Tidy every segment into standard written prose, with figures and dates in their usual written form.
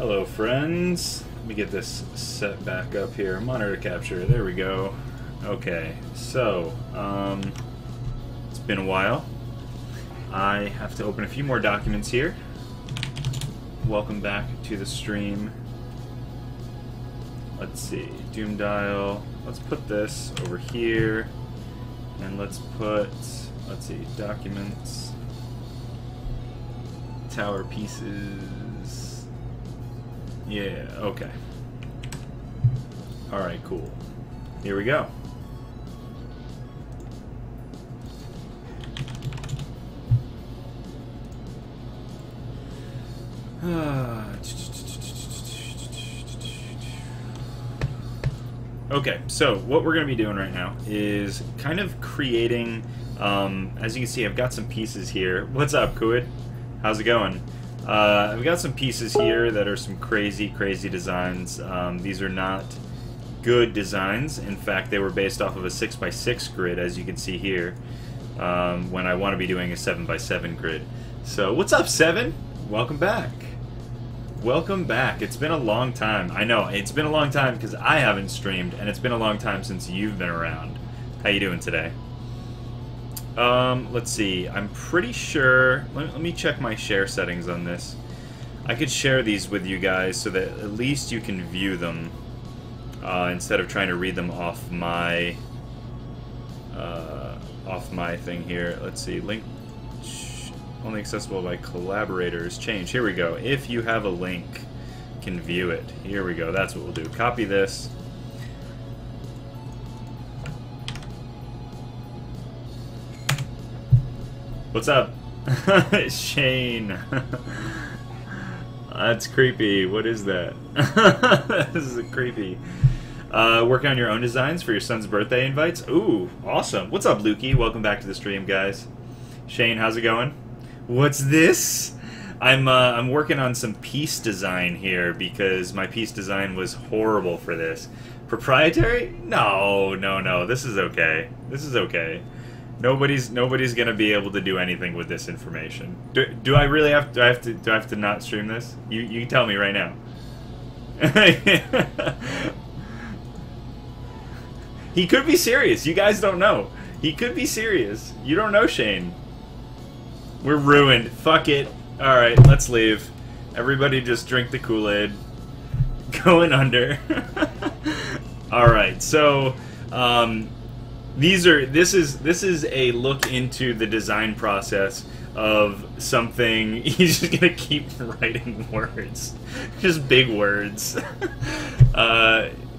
Hello friends, let me get this set back up here. Monitor capture, there we go. Okay, so, it's been a while. I have to open a few more documents here. Welcome back to the stream. Let's see, Doom Dial. Let's put this over here. And let's put, let's see, documents. Tower pieces. Yeah, okay. Alright, cool. Here we go. Okay, so what we're going to be doing right now is kind of creating, as you can see, I've got some pieces here. What's up, Kuid? How's it going? I've got some pieces here that are some crazy designs. These are not good designs. In fact, they were based off of a 6x6 grid, as you can see here, when I want to be doing a 7x7 grid. So, what's up, Seven? Welcome back. Welcome back. It's been a long time. I know, it's been a long time because I haven't streamed, and it's been a long time since you've been around. How you doing today? Let's see. I'm pretty sure... Let me check my share settings on this. I could share these with you guys so that at least you can view them instead of trying to read them off my thing here. Let's see. Link only accessible by collaborators. Change. Here we go. If you have a link, you can view it. Here we go. That's what we'll do. Copy this. What's up? Shane. That's creepy. What is that? This is creepy. Working on your own designs for your son's birthday invites? Ooh, awesome. What's up, Lukey? Welcome back to the stream, guys. Shane, how's it going? What's this? I'm working on some piece design here because my piece design was horrible for this. Proprietary? No. This is okay. This is okay. Nobody's gonna be able to do anything with this information. Do I really have to? Do I have to not stream this? You tell me right now. He could be serious. You guys don't know. He could be serious. You don't know, Shane. We're ruined. Fuck it. All right, let's leave. Everybody, just drink the Kool-Aid. Going under. All right, so. This is a look into the design process of something. He's just gonna keep writing words, just big words.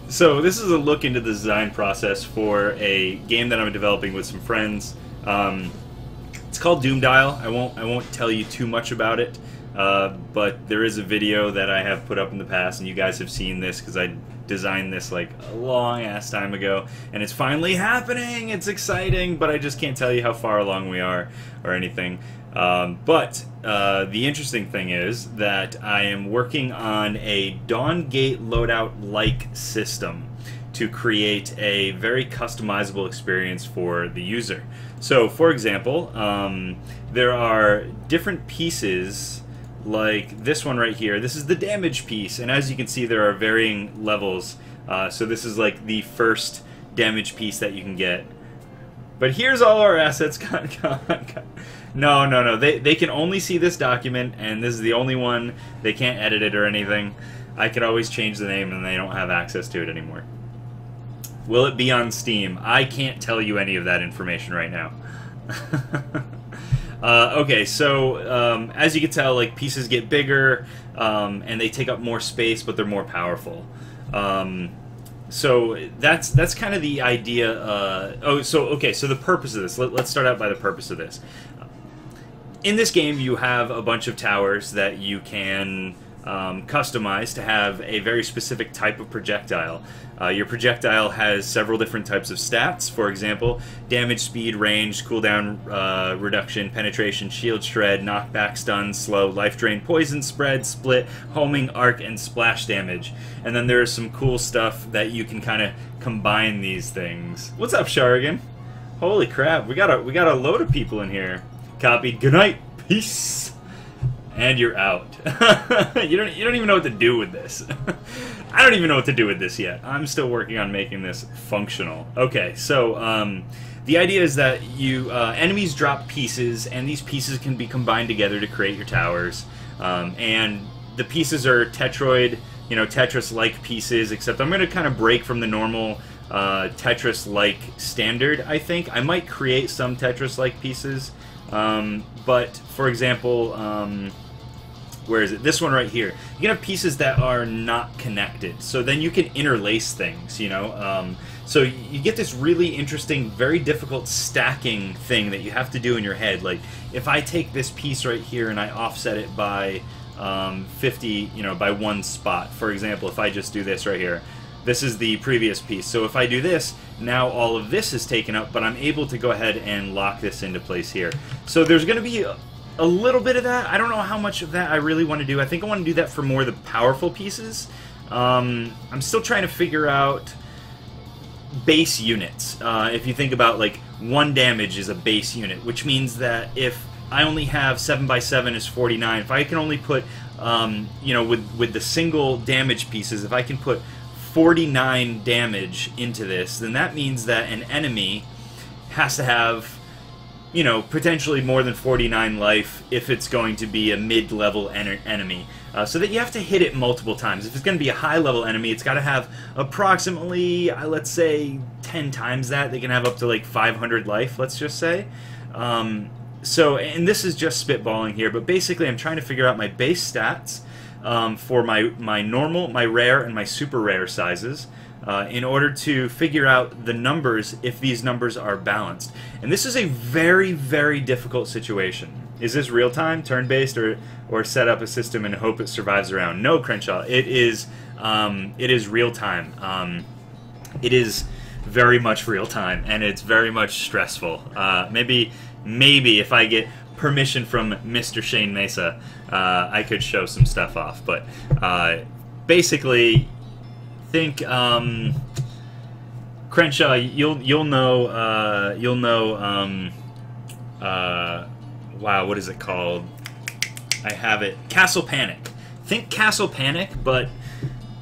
So this is a look into the design process for a game that I'm developing with some friends. It's called Doom Dial. I won't tell you too much about it, but there is a video that I have put up in the past, and you guys have seen this because I designed this like a long ass time ago, and it's finally happening. It's exciting, but I just can't tell you how far along we are or anything. But the interesting thing is that I am working on a Dawn Gate loadout-like system to create a very customizable experience for the user. So, for example, there are different pieces. Like this one right here, this is the damage piece, and as you can see there are varying levels, so this is like the first damage piece that you can get. But here's all our assets. No, they can only see this document, and this is the only one. They can't edit it or anything. I could always change the name and they don't have access to it anymore. Will it be on Steam? I can't tell you any of that information right now. Okay, so as you can tell, like pieces get bigger and they take up more space, but they're more powerful. So that's kind of the idea. So the purpose of this. Let's start out by the purpose of this. In this game, you have a bunch of towers that you can customize to have a very specific type of projectile. Your projectile has several different types of stats. For example, damage, speed, range, cooldown reduction, penetration, shield shred, knockback, stun, slow, life drain, poison, spread, split, homing, arc, and splash damage. And then there is some cool stuff that you can kind of combine these things. What's up, Sharigan? Holy crap, we got a load of people in here. Copied. Good night. Peace. And you're out. You don't even know what to do with this. I don't even know what to do with this yet. I'm still working on making this functional. Okay, so the idea is that you enemies drop pieces, and these pieces can be combined together to create your towers. And the pieces are Tetroid, you know, Tetris-like pieces, except I'm going to kind of break from the normal Tetris-like standard, I think. I might create some Tetris-like pieces, but, for example, where is it? This one right here. You can have pieces that are not connected, so then you can interlace things, you know? So you get this really interesting, very difficult stacking thing that you have to do in your head. Like, if I take this piece right here and I offset it by 50, you know, by one spot. For example, if I just do this right here, this is the previous piece. So if I do this, now all of this is taken up, but I'm able to go ahead and lock this into place here. So there's going to be a little bit of that. I don't know how much of that I really want to do. I think I want to do that for more of the powerful pieces. I'm still trying to figure out base units. If you think about, like, 1 damage is a base unit, which means that if I only have 7x7 is 49. If I can only put, you know, with the single damage pieces, if I can put 49 damage into this, then that means that an enemy has to have, you know, potentially more than 49 life if it's going to be a mid-level enemy. So that you have to hit it multiple times. If it's going to be a high-level enemy, it's got to have approximately, let's say, 10 times that. They can have up to, like, 500 life, let's just say. So, and this is just spitballing here, but basically I'm trying to figure out my base stats for my normal, my rare, and my super rare sizes in order to figure out the numbers if these numbers are balanced. And this is a very, very difficult situation. Is this real-time, turn-based, or set up a system and hope it survives around? No, Crenshaw, it is real-time. It is very much real-time, and it's very much stressful. Maybe if I get permission from Mr. Shane Mesa, I could show some stuff off. But basically, think Crenshaw. You'll know. Wow, what is it called? I have it. Castle Panic. Think Castle Panic, but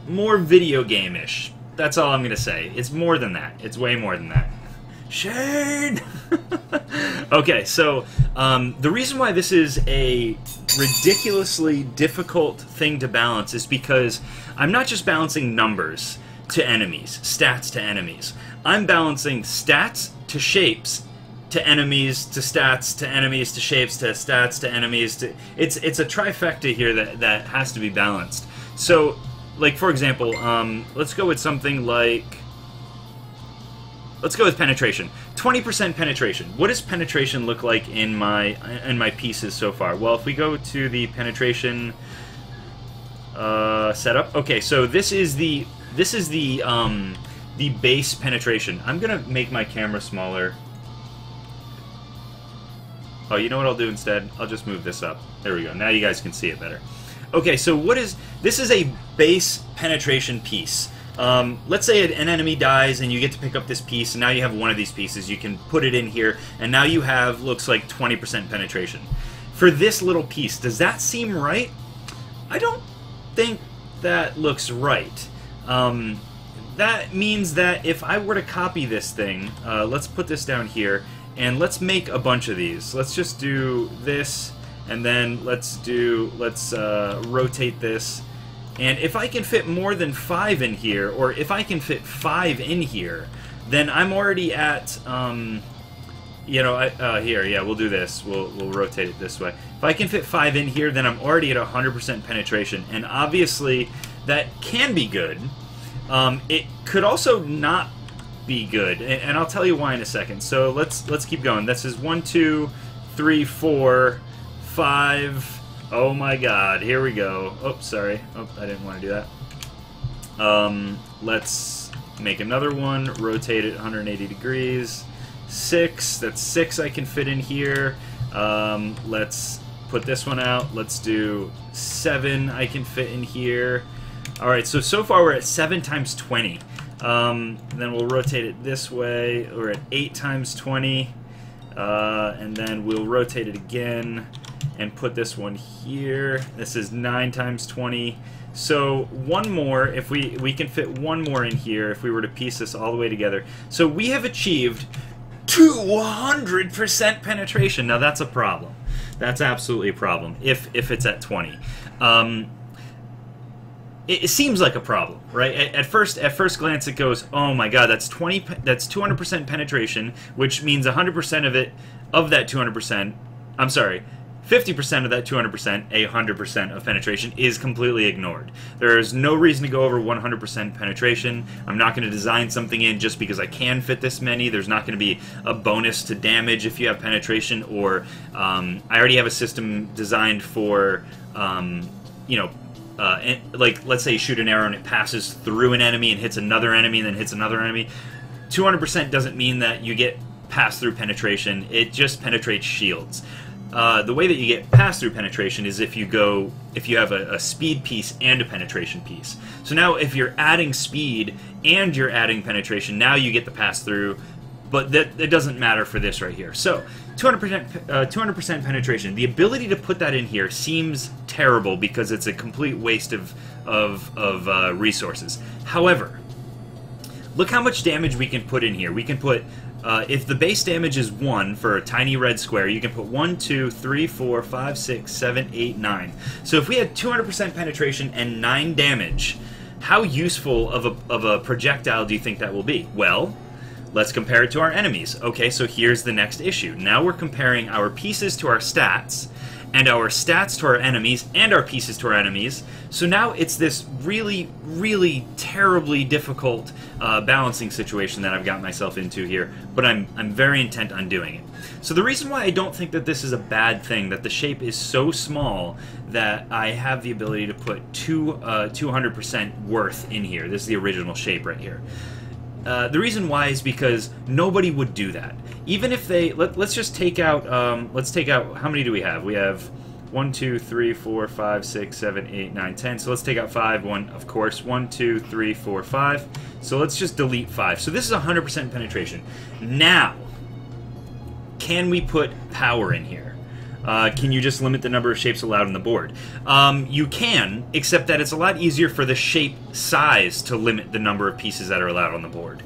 more video game-ish. That's all I'm gonna say. It's more than that. It's way more than that. Shane! Okay, so the reason why this is a ridiculously difficult thing to balance is because I'm not just balancing numbers to enemies, stats to enemies. I'm balancing stats to shapes to enemies to stats to enemies to shapes to stats to enemies to... It's a trifecta here that has to be balanced. So, like, for example, let's go with something like... Let's go with penetration. 20% penetration. What does penetration look like in my pieces so far? Well, if we go to the penetration setup. Okay, so this is the base penetration. I'm gonna make my camera smaller. Oh, you know what I'll do instead? I'll just move this up. There we go. Now you guys can see it better. Okay, so this is a base penetration piece. Let's say an enemy dies and you get to pick up this piece, and now you have one of these pieces. You can put it in here, and now you have, looks like 20% penetration. For this little piece, does that seem right? I don't think that looks right. That means that if I were to copy this thing, let's put this down here, and let's make a bunch of these. Let's just do this, and then let's rotate this. And if I can fit more than 5 in here, or if I can fit 5 in here, then I'm already at, you know, here, yeah, we'll do this. We'll rotate it this way. If I can fit 5 in here, then I'm already at 100% penetration. And obviously, that can be good. It could also not be good, and I'll tell you why in a second. So let's keep going. This is 1, 2, 3, 4, 5... Oh my god, here we go. Oh, sorry. Oh, I didn't want to do that. Let's make another one, rotate it 180 degrees. 6, that's 6 I can fit in here. Let's put this one out. Let's do 7 I can fit in here. Alright, so far we're at 7 times 20. Then we'll rotate it this way. We're at 8 times 20. And then we'll rotate it again. and put this one here. This is 9 times 20. So one more, if we can fit one more in here if we were to piece this all the way together. So we have achieved 200% penetration. Now that's a problem. That's absolutely a problem if it's at 20. It seems like a problem, right? At first glance, it goes, "Oh my God, that's 200% penetration, which means 100% of that 200%. I'm sorry, 50% of that 200%, 100% of penetration is completely ignored. There is no reason to go over 100% penetration. I'm not going to design something in just because I can fit this many. There's not going to be a bonus to damage if you have penetration, or I already have a system designed for, like, let's say you shoot an arrow and it passes through an enemy and hits another enemy and then hits another enemy. 200% doesn't mean that you get pass-through penetration. It just penetrates shields. The way that you get pass-through penetration is if you have a speed piece and a penetration piece. So now if you're adding speed and you're adding penetration, now you get the pass-through, but it doesn't matter for this right here. So 200% penetration. The ability to put that in here seems terrible because it's a complete waste of resources. However, look how much damage we can put in here. We can put, if the base damage is 1 for a tiny red square, you can put 1, 2, 3, 4, 5, 6, 7, 8, 9. So if we had 200% penetration and 9 damage, how useful of a projectile do you think that will be? Well, let's compare it to our enemies. Okay, so here's the next issue. Now we're comparing our pieces to our stats, and our stats to our enemies, and our pieces to our enemies. So now it's this really, really terribly difficult balancing situation that I've got myself into here, but I'm very intent on doing it. So the reason why I don't think that this is a bad thing, that the shape is so small that I have the ability to put 200% worth in here. This is the original shape right here. The reason why is because nobody would do that. Even if they, let's just take out, how many do we have? We have 1, 2, 3, 4, 5, 6, 7, 8, 9, 10. So let's take out 5, of course, 1, 2, 3, 4, 5. So let's just delete 5. So this is 100% penetration. Now, can we put power in here? Can you just limit the number of shapes allowed on the board? You can, except that it's a lot easier for the shape size to limit the number of pieces that are allowed on the board.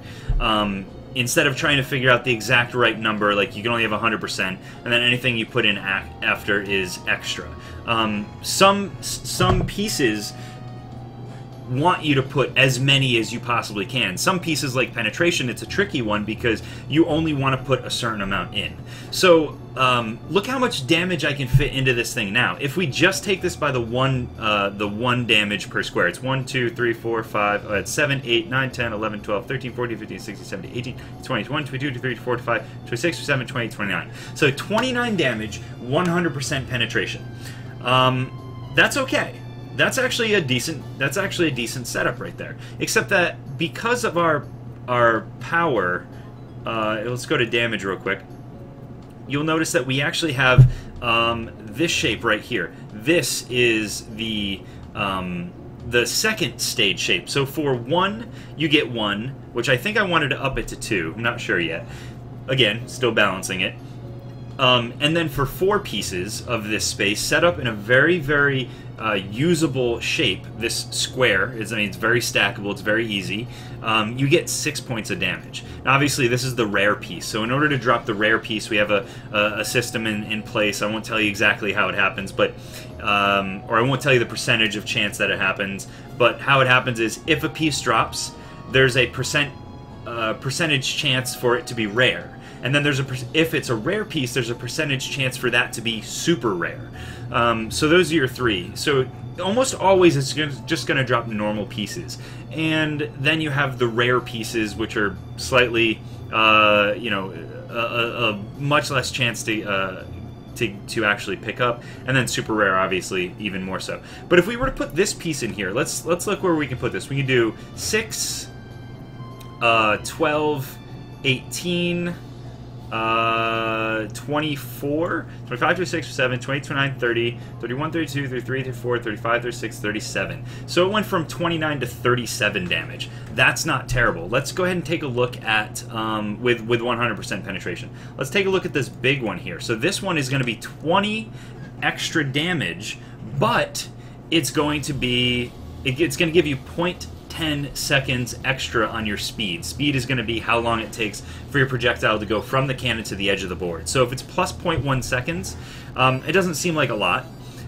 Instead of trying to figure out the exact right number, like you can only have 100%, and then anything you put in after is extra. Some pieces want you to put as many as you possibly can. Some pieces, like penetration, it's a tricky one because you only want to put a certain amount in. So look how much damage I can fit into this thing now. If we just take this by the one damage per square, it's 1, 2, 3, 4, 5, it's 7, 8, 9, 10, 11, 12, 13, 14, 15, 16, 17, 18, 20, 21, 22, 23, 24, 25, 26, 27, 28, 29. So 29 damage, 100% penetration. That's okay. That's actually a decent setup right there. Except that because of our power, let's go to damage real quick. You'll notice that we actually have this shape right here. This is the second stage shape. So for 1, you get 1, which I think I wanted to up it to 2. I'm not sure yet. Again, still balancing it. And then for 4 pieces of this space, set up in a very, very usable shape, this square, I mean, it's very stackable, it's very easy, you get 6 points of damage. Now, obviously, this is the rare piece, so in order to drop the rare piece, we have a system in place. I won't tell you exactly how it happens, but or I won't tell you the percentage of chance that it happens, but how it happens is if a piece drops, there's a percentage chance for it to be rare. And then there's if it's a rare piece, there's a percentage chance for that to be super rare. So those are your 3. So almost always it's just going to drop normal pieces. And then you have the rare pieces, which are slightly, a much less chance to actually pick up, and then super rare, obviously, even more so. But if we were to put this piece in here, let's look where we can put this. We can do 6, 12, 18. 24, 25, 26, 27, 28, 29, 30, 31, 32, 33, 34, 35, 36, 37. So it went from 29 to 37 damage. That's not terrible. Let's go ahead and take a look at, with 100% penetration. Let's take a look at this big one here. So this one is going to be 20 extra damage, but it's going to be it's going to give you 0.10 seconds extra on your speed. Speed is going to be how long it takes for your projectile to go from the cannon to the edge of the board. So if it's plus 0.1 seconds, it doesn't seem like a lot.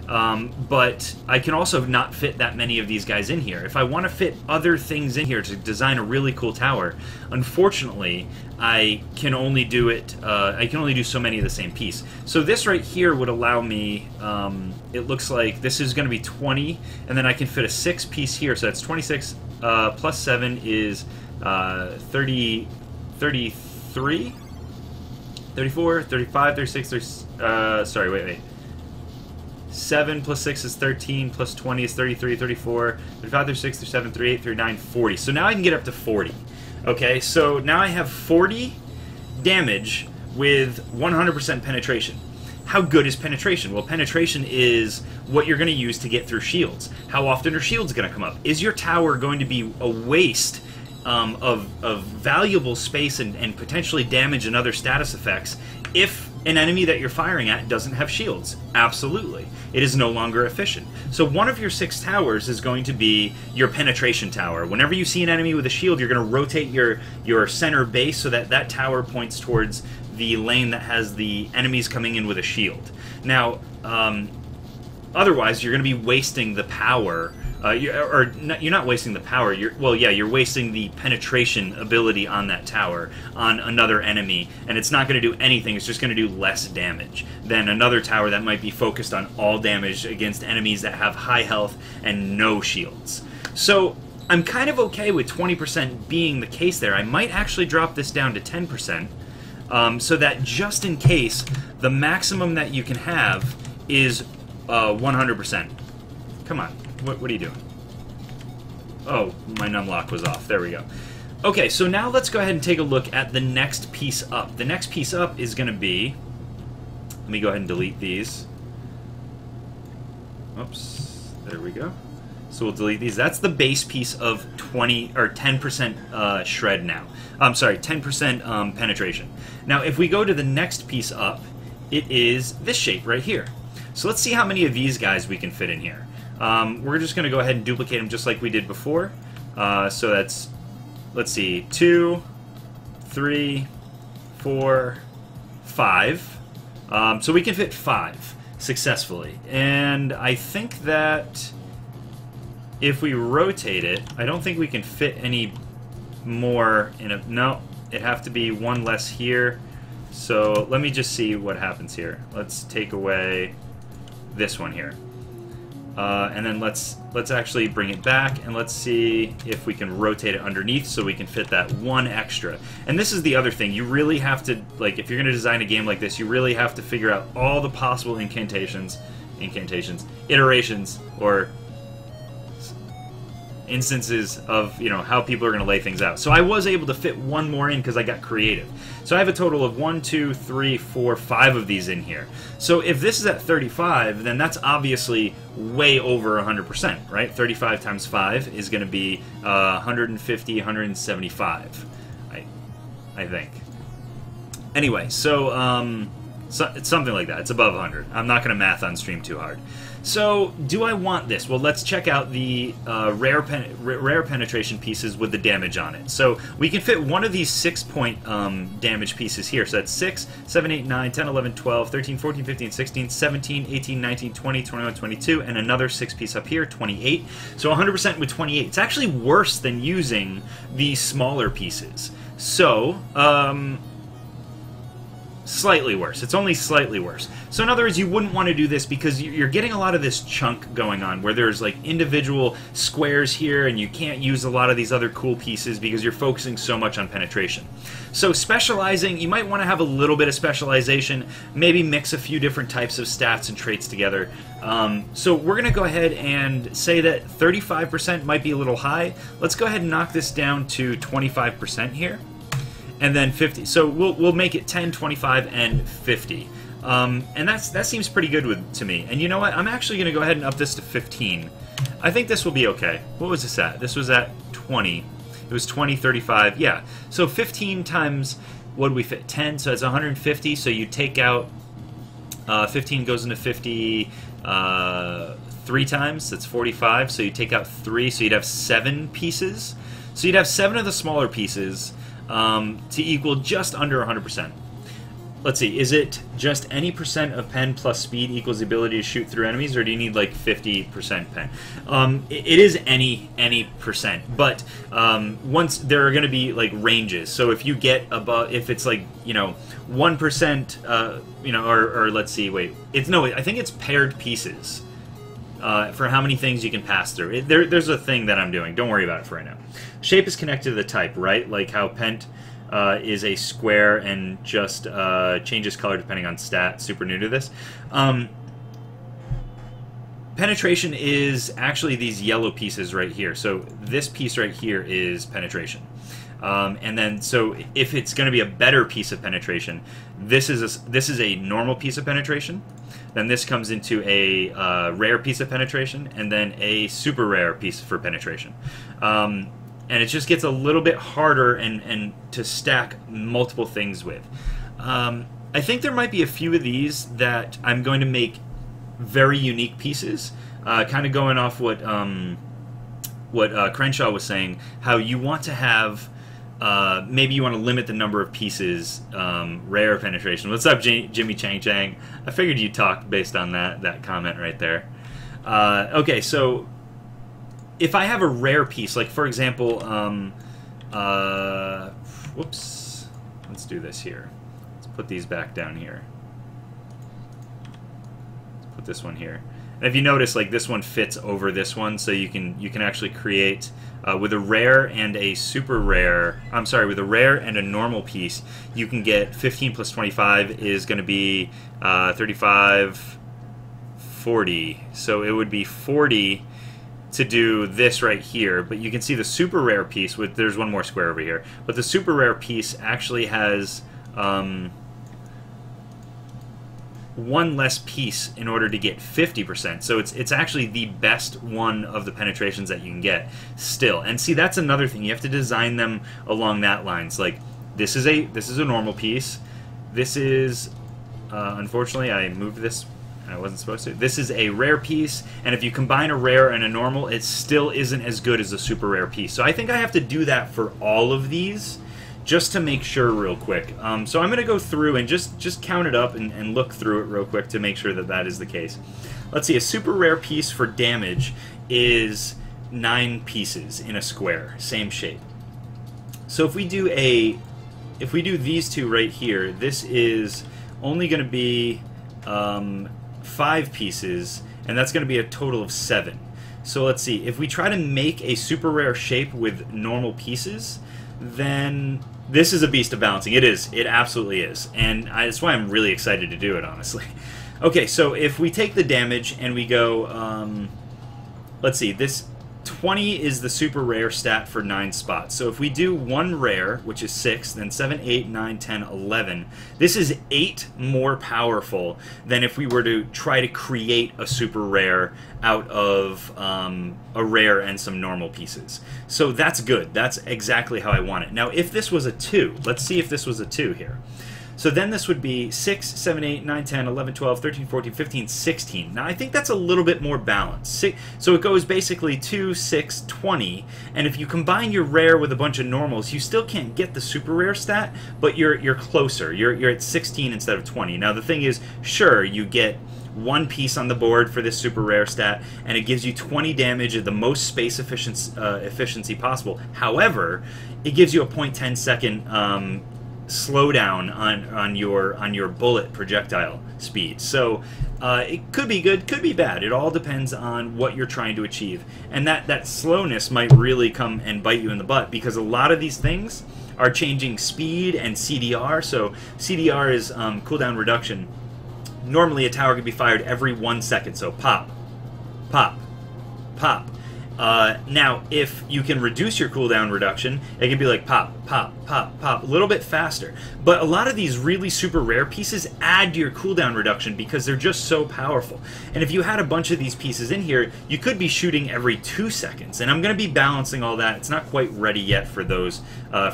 But I can also not fit that many of these guys in here. If I want to fit other things in here to design a really cool tower, unfortunately, I can only do it. I can only do so many of the same piece. So this right here would allow me. It looks like this is going to be 20, and then I can fit a 6-piece here. So that's 26 plus 7 is 30, 33, 34, 35, 36. Sorry, wait. 7 plus 6 is 13, plus 20 is 33, 34, 35, 36, 37, 38, 39, 40. So now I can get up to 40. Okay, so now I have 40 damage with 100% penetration. How good is penetration? Well, penetration is what you're going to use to get through shields. How often are shields going to come up? Is your tower going to be a waste of valuable space and potentially damage and other status effects if an enemy that you're firing at doesn't have shields? Absolutely. It is no longer efficient. So one of your 6 towers is going to be your penetration tower. Whenever you see an enemy with a shield, you're going to rotate your center base so that that tower points towards the lane that has the enemies coming in with a shield. Now, otherwise, you're going to be wasting the power. You're not wasting the power. You're wasting the penetration ability on that tower on another enemy, and it's not going to do anything. It's just going to do less damage than another tower that might be focused on all damage against enemies that have high health and no shields. So I'm kind of okay with 20% being the case there. I might actually drop this down to 10%, so that just in case, the maximum that you can have is 100%. Come on. What are you doing? Oh, my numlock was off. There we go. Okay, so now let's go ahead and take a look at the next piece up. The next piece up is going to be... Let me go ahead and delete these. Oops. There we go. So we'll delete these. That's the base piece of 20 or 10% shred now. I'm sorry, 10% penetration. Now, if we go to the next piece up, it is this shape right here. So let's see how many of these guys we can fit in here. We're just going to go ahead and duplicate them just like we did before. So that's, let's see, 2, 3, 4, 5. So we can fit 5 successfully. And I think that if we rotate it, I don't think we can fit any more in a... No, it'd have to be one less here. So let me just see what happens here. Let's take away this one here. And then let's actually bring it back, and let's see if we can rotate it underneath so we can fit that one extra. And this is the other thing. You really have to, like, if you're going to design a game like this, you really have to figure out all the possible iterations, or instances of, you know, how people are going to lay things out. So I was able to fit one more in because I got creative. So I have a total of 1, 2, 3, 4, 5 of these in here. So if this is at 35, then that's obviously way over 100%, right? 35 times 5 is going to be 150, 175, I think. Anyway, so it's something like that. It's above 100. I'm not going to math on stream too hard. So, do I want this? Well, let's check out the rare penetration pieces with the damage on it. So, we can fit one of these 6-point damage pieces here. So, that's 6, 7, 8, 9, 10, 11, 12, 13, 14, 15, 16, 17, 18, 19, 20, 21, 22, and another 6-piece up here, 28. So, 100% with 28. It's actually worse than using these smaller pieces. So, slightly worse. It's only slightly worse. So in other words, you wouldn't want to do this because you're getting a lot of this chunk going on where there's like individual squares here and you can't use a lot of these other cool pieces because you're focusing so much on penetration. So specializing, you might want to have a little bit of specialization, maybe mix a few different types of stats and traits together. So we're going to go ahead and say that 35% might be a little high. Let's go ahead and knock this down to 25% here. And then 50. So we'll make it 10, 25, and 50. And that seems pretty good to me. And you know what? I'm actually going to go ahead and up this to 15. I think this will be okay. What was this at? This was at 20. It was 20, 35. Yeah. So 15 times, what do we fit? 10. So it's 150. So you take out 15 goes into 50 3 times. That's 45. So you take out 3, so you'd have 7 pieces. So you'd have 7 of the smaller pieces to equal just under 100%. Let's see, is it just any percent of pen plus speed equals the ability to shoot through enemies, or do you need like 50% pen? It is any percent, but once there are going to be like ranges. So if you get above, if it's like 1%, or let's see, wait, I think it's paired pieces for how many things you can pass through. There's a thing that I'm doing. Don't worry about it for right now. Shape is connected to the type, right? Like how pent is a square and just changes color depending on stat. Super new to this. Penetration is actually these yellow pieces right here. So this piece right here is penetration. And then, so if it's going to be a better piece of penetration, this is a normal piece of penetration. Then this comes into a rare piece of penetration, and then a super rare piece for penetration. And it just gets a little bit harder and to stack multiple things with. I think there might be a few of these that I'm going to make very unique pieces, kind of going off what Crenshaw was saying, how you want to have, maybe you want to limit the number of pieces, rare penetration. What's up, Jimmy Chang Chang? I figured you'd talk based on that comment right there. Okay, so if I have a rare piece, like for example, whoops, let's do this here. Let's put these back down here. Let's put this one here. And if you notice, like this one fits over this one, so you can actually create with a rare and a super rare. I'm sorry, with a rare and a normal piece, you can get 15 plus 25 is going to be 35, 40. So it would be 40 to do this right here, but you can see the super rare piece with, there's one more square over here, but the super rare piece actually has one less piece in order to get 50%. So it's actually the best one of the penetrations that you can get still. And see, that's another thing. You have to design them along that lines. Like this is a normal piece. This is unfortunately I moved this. I wasn't supposed to. This is a rare piece, and if you combine a rare and a normal, it still isn't as good as a super rare piece. So I think I have to do that for all of these, just to make sure real quick. So I'm going to go through and just count it up and look through it real quick to make sure that that is the case. Let's see, a super rare piece for damage is 9 pieces in a square, same shape. So if we do these two right here, this is only going to be 5 pieces, and that's going to be a total of 7. So let's see, if we try to make a super rare shape with normal pieces, then this is a beast of balancing. It is. It absolutely is. And that's why I'm really excited to do it, honestly. Okay, so if we take the damage and we go, let's see, this 20 is the super rare stat for 9 spots. So if we do 1 rare, which is 6, then 7, 8, 9, 10, 11, this is 8 more powerful than if we were to try to create a super rare out of a rare and some normal pieces. So that's good. That's exactly how I want it. Now if this was a 2, let's see if this was a 2 here. So then this would be 6, 7, 8, 9, 10, 11, 12, 13, 14, 15, 16. Now I think that's a little bit more balanced. So it goes basically 2, 6, 20, and if you combine your rare with a bunch of normals, you still can't get the super rare stat, but you're closer. You're at 16 instead of 20. Now the thing is, sure, you get 1 piece on the board for this super rare stat, and it gives you 20 damage at the most space efficiency possible. However, it gives you a 0.10 second slowdown on your bullet projectile speed. So it could be good, could be bad. It all depends on what you're trying to achieve. And that slowness might really come and bite you in the butt, because a lot of these things are changing speed and CDR. So CDR is cooldown reduction. Normally a tower can be fired every 1 second. So pop, pop, pop. Now, if you can reduce your cooldown reduction, it can be like pop, pop, pop, pop, a little bit faster. But a lot of these really super rare pieces add to your cooldown reduction because they're just so powerful. And if you had a bunch of these pieces in here, you could be shooting every 2 seconds. And I'm going to be balancing all that. It's not quite ready yet for those,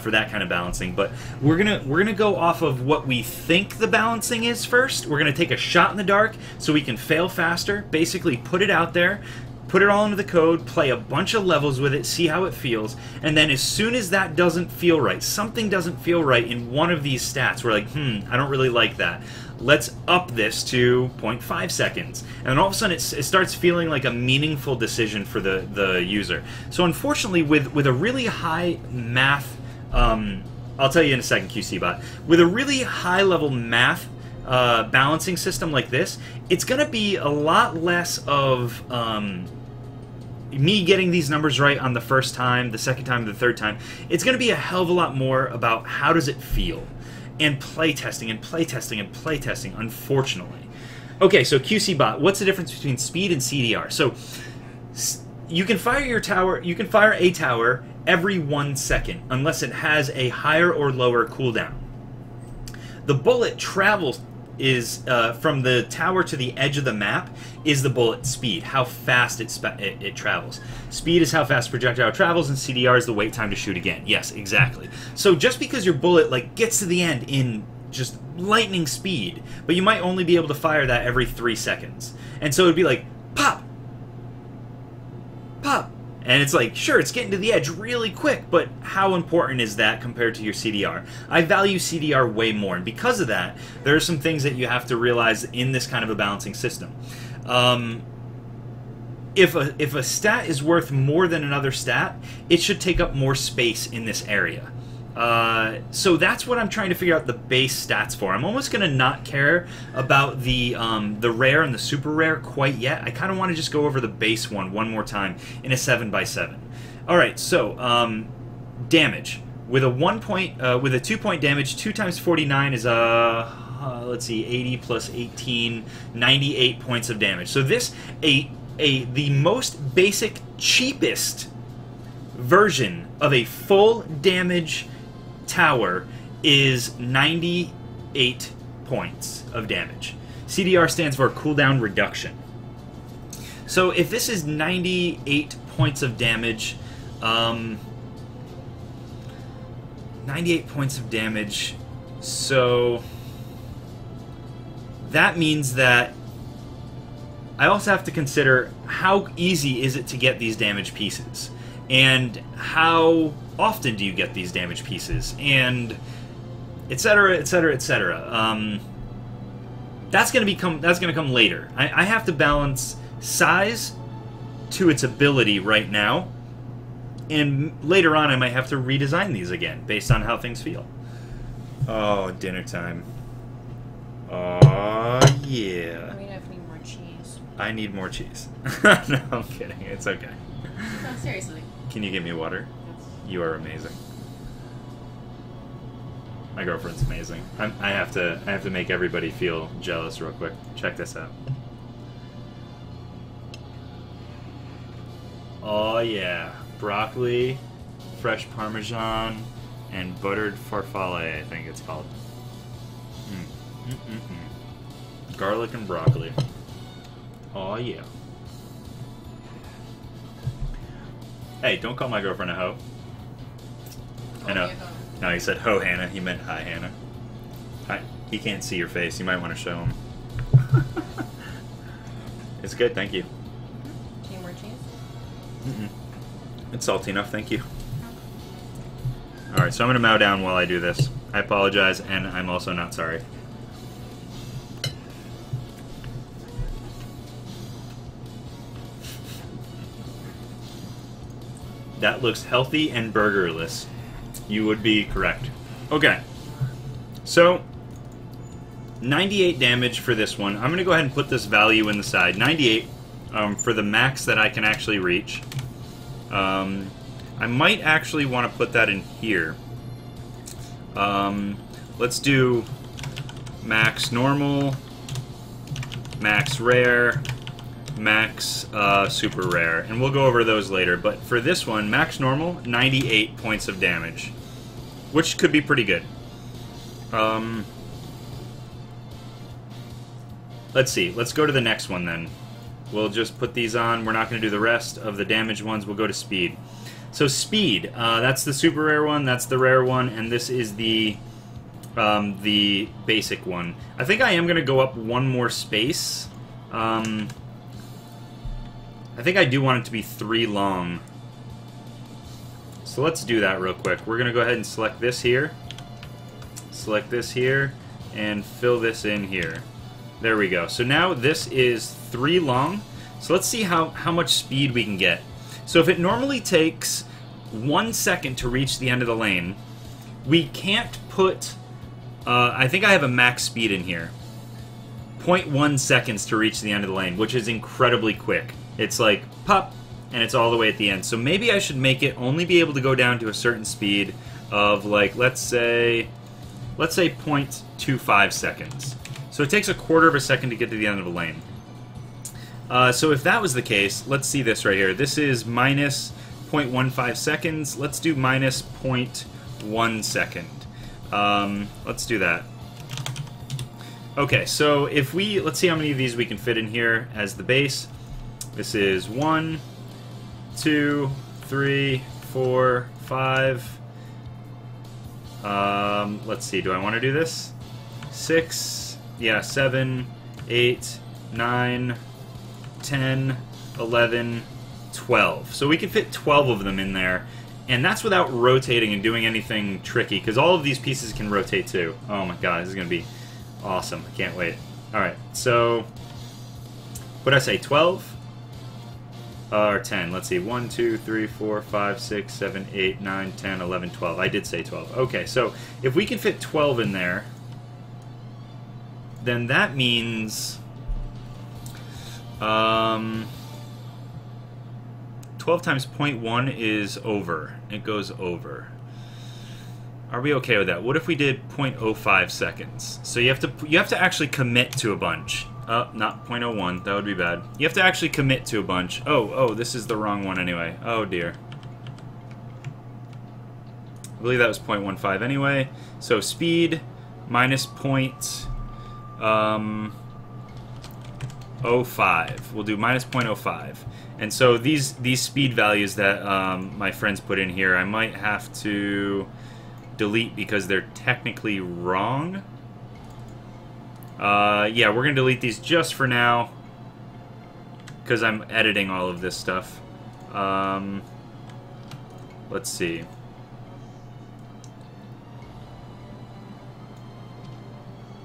for that kind of balancing. But we're gonna go off of what we think the balancing is first. We're gonna take a shot in the dark so we can fail faster. Basically, put it out there. Put it all into the code, play a bunch of levels with it, see how it feels, and then as soon as that doesn't feel right, something doesn't feel right in one of these stats, we're like, I don't really like that. Let's up this to 0.5 seconds. And then all of a sudden it starts feeling like a meaningful decision for the user. So unfortunately, with a really high math, I'll tell you in a second, QCBot, with a really high-level math balancing system like this, it's going to be a lot less of me getting these numbers right on the first time, the second time, the third time. It's going to be a hell of a lot more about how does it feel, and playtesting and playtesting and playtesting, unfortunately. Okay, so QCBot, what's the difference between speed and CDR? So you can fire your tower, you can fire a tower every 1 second, unless it has a higher or lower cooldown. The bullet travels is from the tower to the edge of the map is the bullet speed, how fast it travels. Speed is how fast projectile travels, and CDR is the wait time to shoot again. Yes, exactly. So just because your bullet like gets to the end in just lightning speed, but you might only be able to fire that every 3 seconds. And so it'd be like, pop! Pop! And it's like, sure, it's getting to the edge really quick, but how important is that compared to your CDR? I value CDR way more, and because of that, there are some things that you have to realize in this kind of a balancing system. If a stat is worth more than another stat, it should take up more space in this area. So that's what I'm trying to figure out the base stats for. I'm almost going to not care about the rare and the super rare quite yet. I kind of want to just go over the base one more time in a 7x7. All right, so damage with a 2-point damage. 2 times 49 is let's see, 80 plus 18, 98 points of damage. So this the most basic, cheapest version of a full damage tower is 98 points of damage. CDR stands for cooldown reduction. So if this is 98 points of damage, 98 points of damage, so that means that I also have to consider how easy is it to get these damage pieces, and how often do you get these damage pieces, and etc., etc., etc. That's going to come later. I have to balance size to its ability right now, and later on I might have to redesign these again based on how things feel. Oh, dinner time. Oh yeah. We definitely need more cheese. I need more cheese. No, I'm kidding. It's okay. No, seriously. Can you give me water? Yes. You are amazing. My girlfriend's amazing. I have to make everybody feel jealous real quick. Check this out. Oh yeah, broccoli, fresh Parmesan, and buttered farfalle, I think it's called. Garlic and broccoli. Oh yeah. Hey, don't call my girlfriend a hoe. I know. No, he said ho, Hannah. He meant hi, Hannah. Hi. He can't see your face. You might want to show him. It's good, thank you. Do you need more cheese? It's salty enough, thank you. Alright, so I'm going to mow down while I do this. I apologize, and I'm also not sorry. That looks healthy and burgerless. You would be correct. Okay. So, 98 damage for this one. I'm going to go ahead and put this value in the side. 98 for the max that I can actually reach. I might actually want to put that in here. Let's do max normal, max rare, max super rare, and we'll go over those later. But for this one, max normal, 98 points of damage, which could be pretty good. Let's see. Let's go to the next one then. We'll just put these on. We're not going to do the rest of the damage ones. We'll go to speed. So speed, that's the super rare one, that's the rare one, and this is the basic one. I think I am going to go up one more space. I think I do want it to be 3 long. So let's do that real quick. We're going to go ahead and select this here, and fill this in here. There we go. So now this is 3 long. So let's see how much speed we can get. So if it normally takes 1 second to reach the end of the lane, we can't put... I think I have a max speed in here. 0.1 seconds to reach the end of the lane, which is incredibly quick. It's like, pop, and it's all the way at the end. So maybe I should make it only be able to go down to a certain speed of, like, let's say 0.25 seconds. So it takes a quarter of a second to get to the end of the lane. So if that was the case, let's see this right here. This is minus 0.15 seconds. Let's do minus 0.1 second. Let's do that. Okay, so if let's see how many of these we can fit in here as the base. This is 1, 2, 3, 4, 5. Let's see, do I want to do this? 6, yeah, 7, 8, 9, 10, 11, 12. So we can fit 12 of them in there, and that's without rotating and doing anything tricky, because all of these pieces can rotate too. Oh my god, this is going to be awesome. I can't wait. Alright, so what did I say, 12? Or 10. Let's see, 1, 2, 3, 4, 5, 6, 7, 8, 9, 10, 11, 12. I did say 12. Okay, so if we can fit 12 in there, then that means 12 times 0.1 is over. It goes over. Are we okay with that? What if we did 0.05 seconds? So you have to actually commit to a bunch. Not 0.01. That would be bad. You have to actually commit to a bunch. Oh, this is the wrong one anyway. Oh dear. I believe that was 0.15 anyway. So speed minus 0.05. We'll do minus 0.05. And so these speed values that my friends put in here, I might have to delete because they're technically wrong. Yeah, we're going to delete these just for now because I'm editing all of this stuff. Let's see.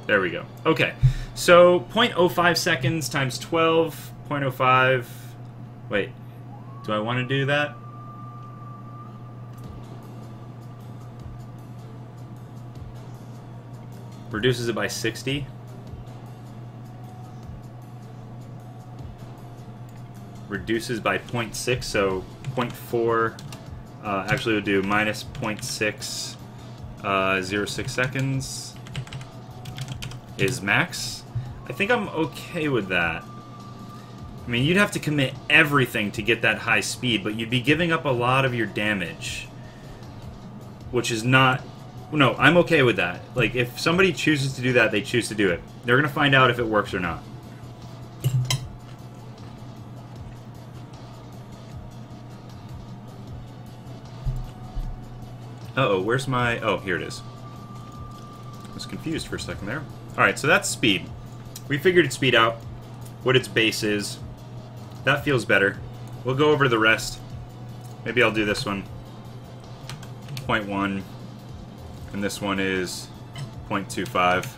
There we go. Okay, so 0.05 seconds times 12, 0.05. Wait, do I want to do that? Reduces it by 60. Reduces by 0.6, so 0.4. Actually, we'll do minus 0.606 seconds is max. I think I'm okay with that. I mean, you'd have to commit everything to get that high speed, but you'd be giving up a lot of your damage, which is not... No, I'm okay with that. Like, if somebody chooses to do that, they choose to do it. They're going to find out if it works or not. Uh-oh, where's my... Oh, here it is. I was confused for a second there. Alright, so that's speed. We figured its speed out, what its base is. That feels better. We'll go over the rest. Maybe I'll do this one. 0.1. And this one is 0.25.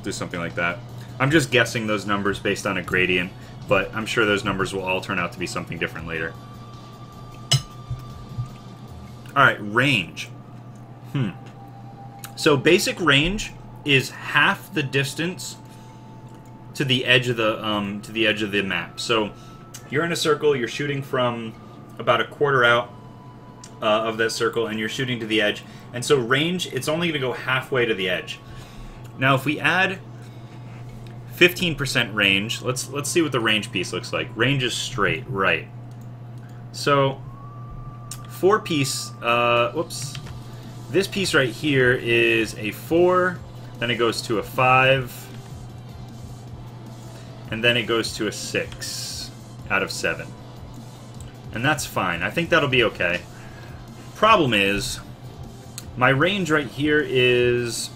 Do something like that. I'm just guessing those numbers based on a gradient, but I'm sure those numbers will all turn out to be something different later. Alright, range. So basic range is half the distance to the edge of the map. So you're in a circle, you're shooting from about a quarter out of that circle, and you're shooting to the edge. And so range, it's only going to go halfway to the edge. Now if we add 15% range. Let's see what the range piece looks like. Range is straight, right. So 4-piece, whoops. This piece right here is a 4, then it goes to a 5, and then it goes to a 6 out of 7. And that's fine. I think that'll be okay. Problem is, my range right here is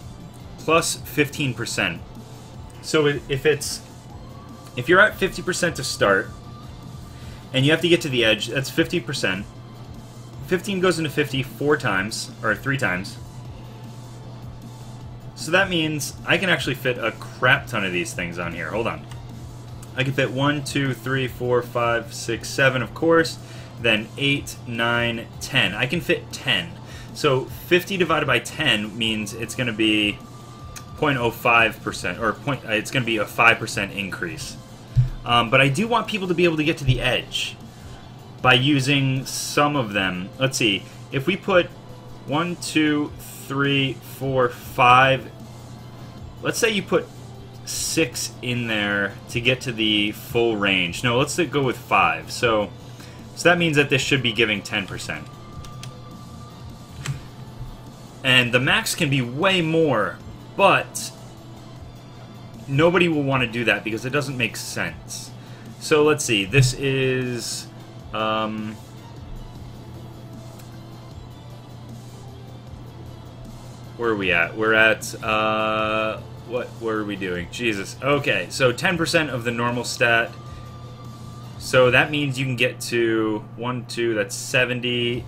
plus 15%. So if you're at 50% to start, and you have to get to the edge, that's 50%. 15 goes into 50 4 times, or 3 times. So that means I can actually fit a crap ton of these things on here. Hold on. I can fit 1, 2, 3, 4, 5, 6, 7, of course. Then 8, 9, 10. I can fit 10. So 50 divided by 10 means it's going to be 0.05%, or it's going to be a 5% increase. But I do want people to be able to get to the edge by using some of them. Let's see. If we put 1, 2, 3, 4, 5. Let's say you put 6 in there to get to the full range. No, let's go with 5. So that means that this should be giving 10%. And the max can be way more, but nobody will want to do that because it doesn't make sense. So let's see. This is where are we at? We're at what are we doing? Jesus. Okay, so 10% of the normal stat. So that means you can get to 1, 2, that's 70,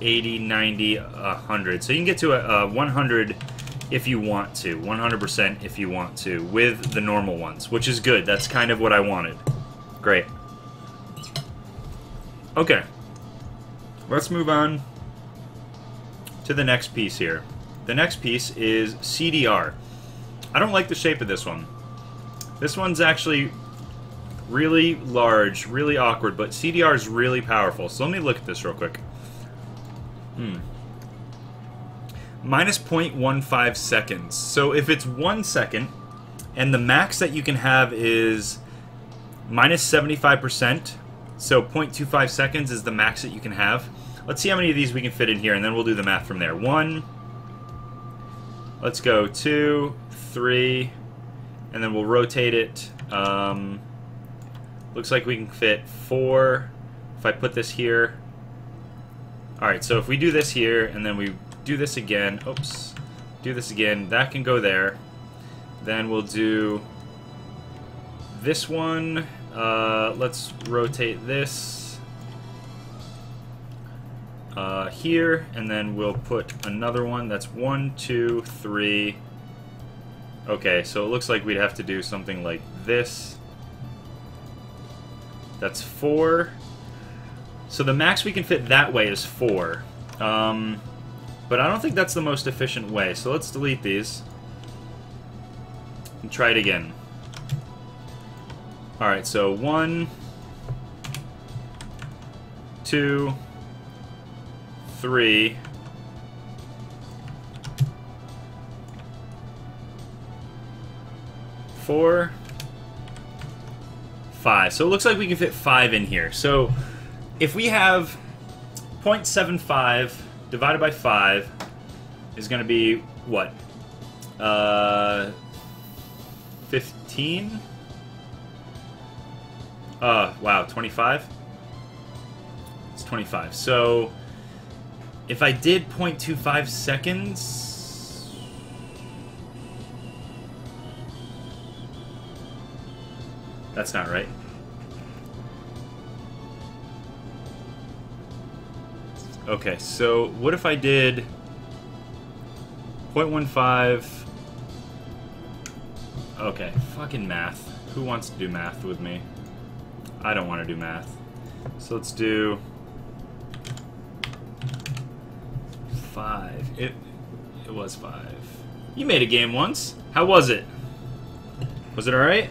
80, 90, 100. So you can get to a 100 if you want to. 100% if you want to, with the normal ones, which is good. That's kind of what I wanted. Great. Okay. Let's move on to the next piece here. The next piece is CDR. I don't like the shape of this one. This one's actually really large, really awkward, but CDR is really powerful. So let me look at this real quick. Minus 0.15 seconds. So if it's 1 second, and the max that you can have is minus 75%, so 0.25 seconds is the max that you can have. Let's see how many of these we can fit in here, and then we'll do the math from there. 1, let's go 2, 3, and then we'll rotate it. Looks like we can fit 4. If I put this here. Alright, so if we do this here, and then we do this again, oops, do this again, that can go there. Then we'll do this one. Let's rotate this here, and then we'll put another one. That's 1, 2, 3. Okay, so it looks like we'd have to do something like this. That's 4. So the max we can fit that way is 4. But I don't think that's the most efficient way. So let's delete these and try it again. Alright, so 1, 2, 3. 4, 5. So it looks like we can fit 5 in here. So if we have 0.75 divided by 5 is going to be what? 15? Wow, 25? It's 25. So if I did 0.25 seconds... That's not right. Okay, so what if I did 0.15? Okay, fucking math. Who wants to do math with me? I don't want to do math. So let's do 5. It was 5. You made a game once. How was it? Was it alright?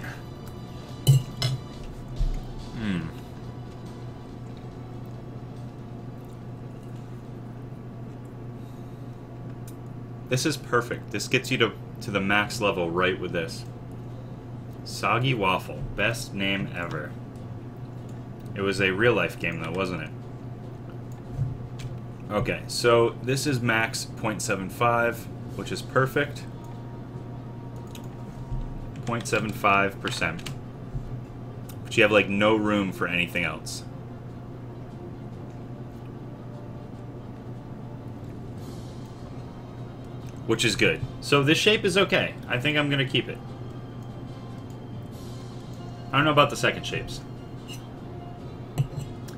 This is perfect. This gets you to the max level right with this. Soggy Waffle. Best name ever. It was a real-life game, though, wasn't it? Okay, so this is max 0.75, which is perfect. 0.75%. But you have, like, no room for anything else. Which is good. So this shape is okay. I think I'm going to keep it. I don't know about the second shapes.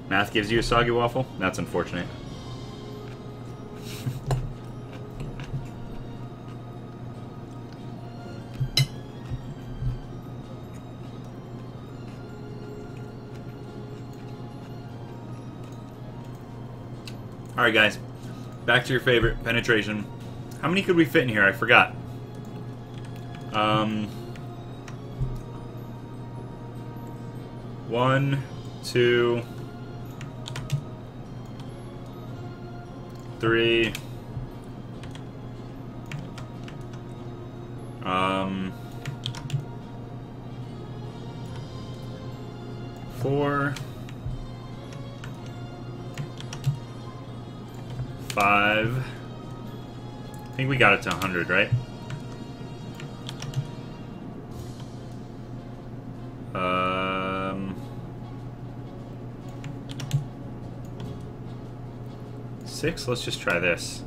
Math gives you a soggy waffle? That's unfortunate. Alright guys, back to your favorite, penetration. How many could we fit in here? I forgot. 1, 2, 3, 4, 5. I think we got it to 100, right? Six? Let's just try this.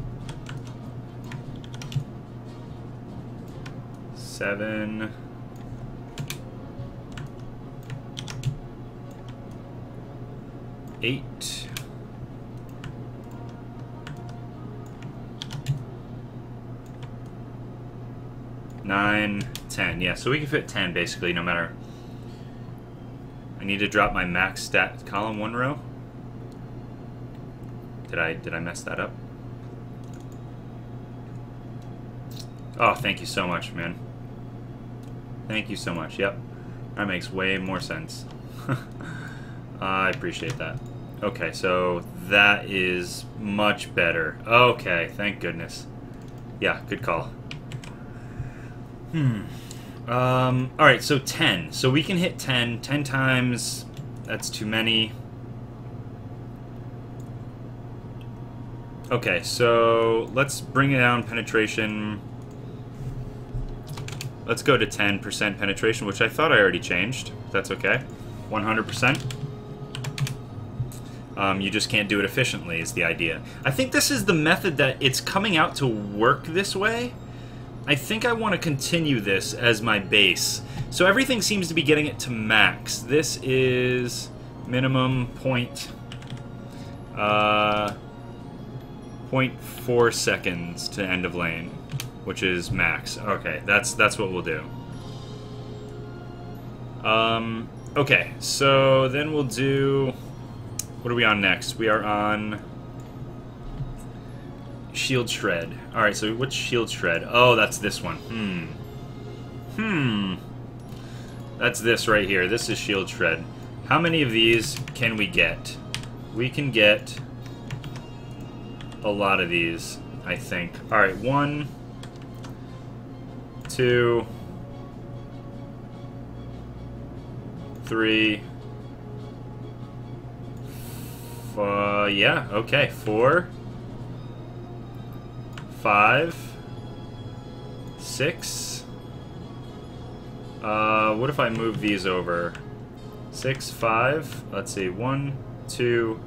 7. 8. 9, 10. Yeah, so we can fit 10 basically, no matter. I need to drop my max stat column 1 row. Did I mess that up? Oh, thank you so much, man. Thank you so much. Yep. That makes way more sense. I appreciate that. Okay, so that is much better. Okay, thank goodness. Yeah, good call. Alright, so 10. So we can hit 10. 10 times. That's too many. Okay, so let's bring it down penetration. Let's go to 10% penetration, which I thought I already changed. That's okay. 100%. You just can't do it efficiently is the idea. I think this is the method that it's coming out to work this way. I think I want to continue this as my base. So everything seems to be getting it to max. This is minimum 0.4 seconds to end of lane, which is max. Okay, that's what we'll do. Okay, so then we'll do... What are we on next? We are on Shield Shred. Alright, so what's Shield Shred? Oh, that's this one. That's this right here. This is Shield Shred. How many of these can we get? We can get a lot of these, I think. Alright, 1, 2, 3, yeah, okay, 4, 5, 6. What if I move these over? 6, 5. Let's see. 1, 2.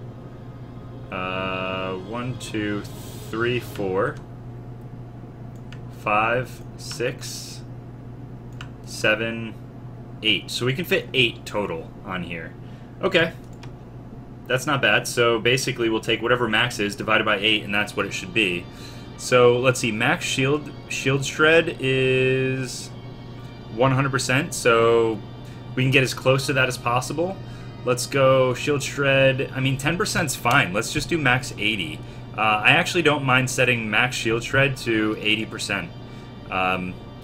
1, 2, 3, 4. 5, 6, 7, 8. So we can fit 8 total on here. Okay. That's not bad. So basically we'll take whatever max is divided by 8, and that's what it should be. So let's see, max shield shred is 100%, so we can get as close to that as possible. Let's go shield shred. I mean, 10% is fine. Let's just do max 80. I actually don't mind setting max shield shred to 80%.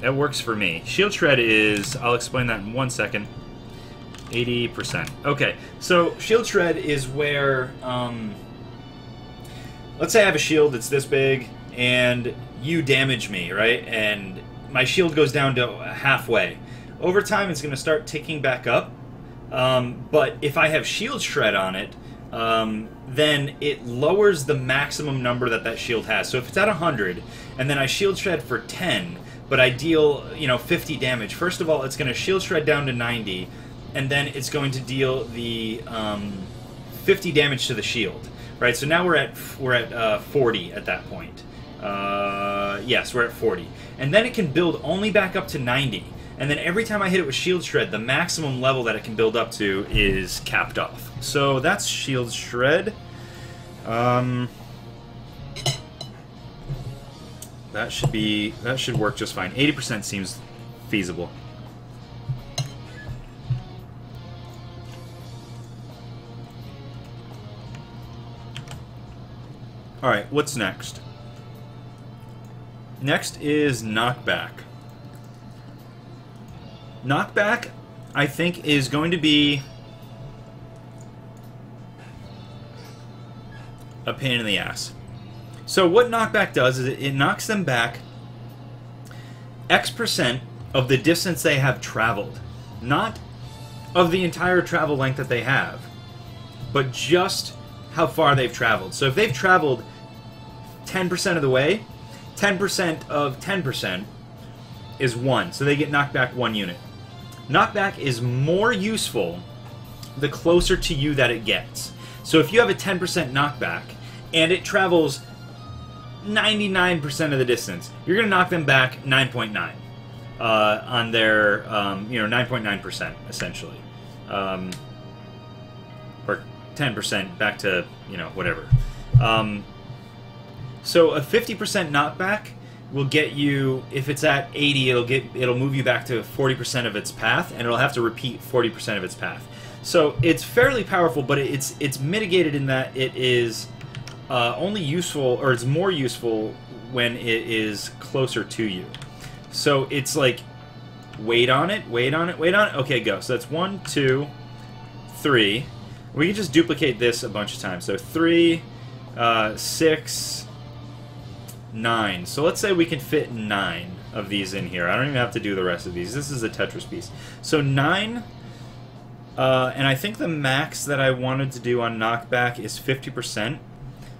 That works for me. Shield shred is, I'll explain that in 1 second. 80%. Okay, so shield shred is where, let's say I have a shield that's this big, and you damage me, right? And my shield goes down to halfway. over time it's going to start ticking back up. But if I have shield shred on it, then it lowers the maximum number that shield has. So if it's at 100, and then I shield shred for 10, but I deal 50 damage. First of all, it's going to shield shred down to 90, and then it's going to deal the 50 damage to the shield. Right. So now we're at 40 at that point. Yes, we're at 40, and then it can build only back up to 90. And then every time I hit it with Shield Shred, the maximum level that it can build up to is capped off. So that's Shield Shred. That should work just fine. 80% seems feasible. Alright, what's next? Next is Knockback. Knockback, I think, is going to be a pain in the ass. So what Knockback does is it knocks them back X% of the distance they have traveled. Not of the entire travel length that they have, but just how far they've traveled. So if they've traveled 10% of the way, 10% of 10% is 1. So they get knocked back 1 unit. Knockback is more useful the closer to you that it gets. So if you have a 10% knockback and it travels 99% of the distance, you're going to knock them back 9.9 on their 9.9% essentially, or 10% back to whatever. So a 50% knockback will get you, if it's at 80, it'll move you back to 40% of its path, and it'll have to repeat 40% of its path. So it's fairly powerful, but it's mitigated in that it is only useful, or it's more useful when it is closer to you. So it's like, wait on it, wait on it, wait on it. Okay, go. So that's 1, 2, 3. We can just duplicate this a bunch of times. So 3, 6, 9. So let's say we can fit 9 of these in here. I don't even have to do the rest of these. This is a Tetris piece. So 9, and I think the max that I wanted to do on knockback is 50%.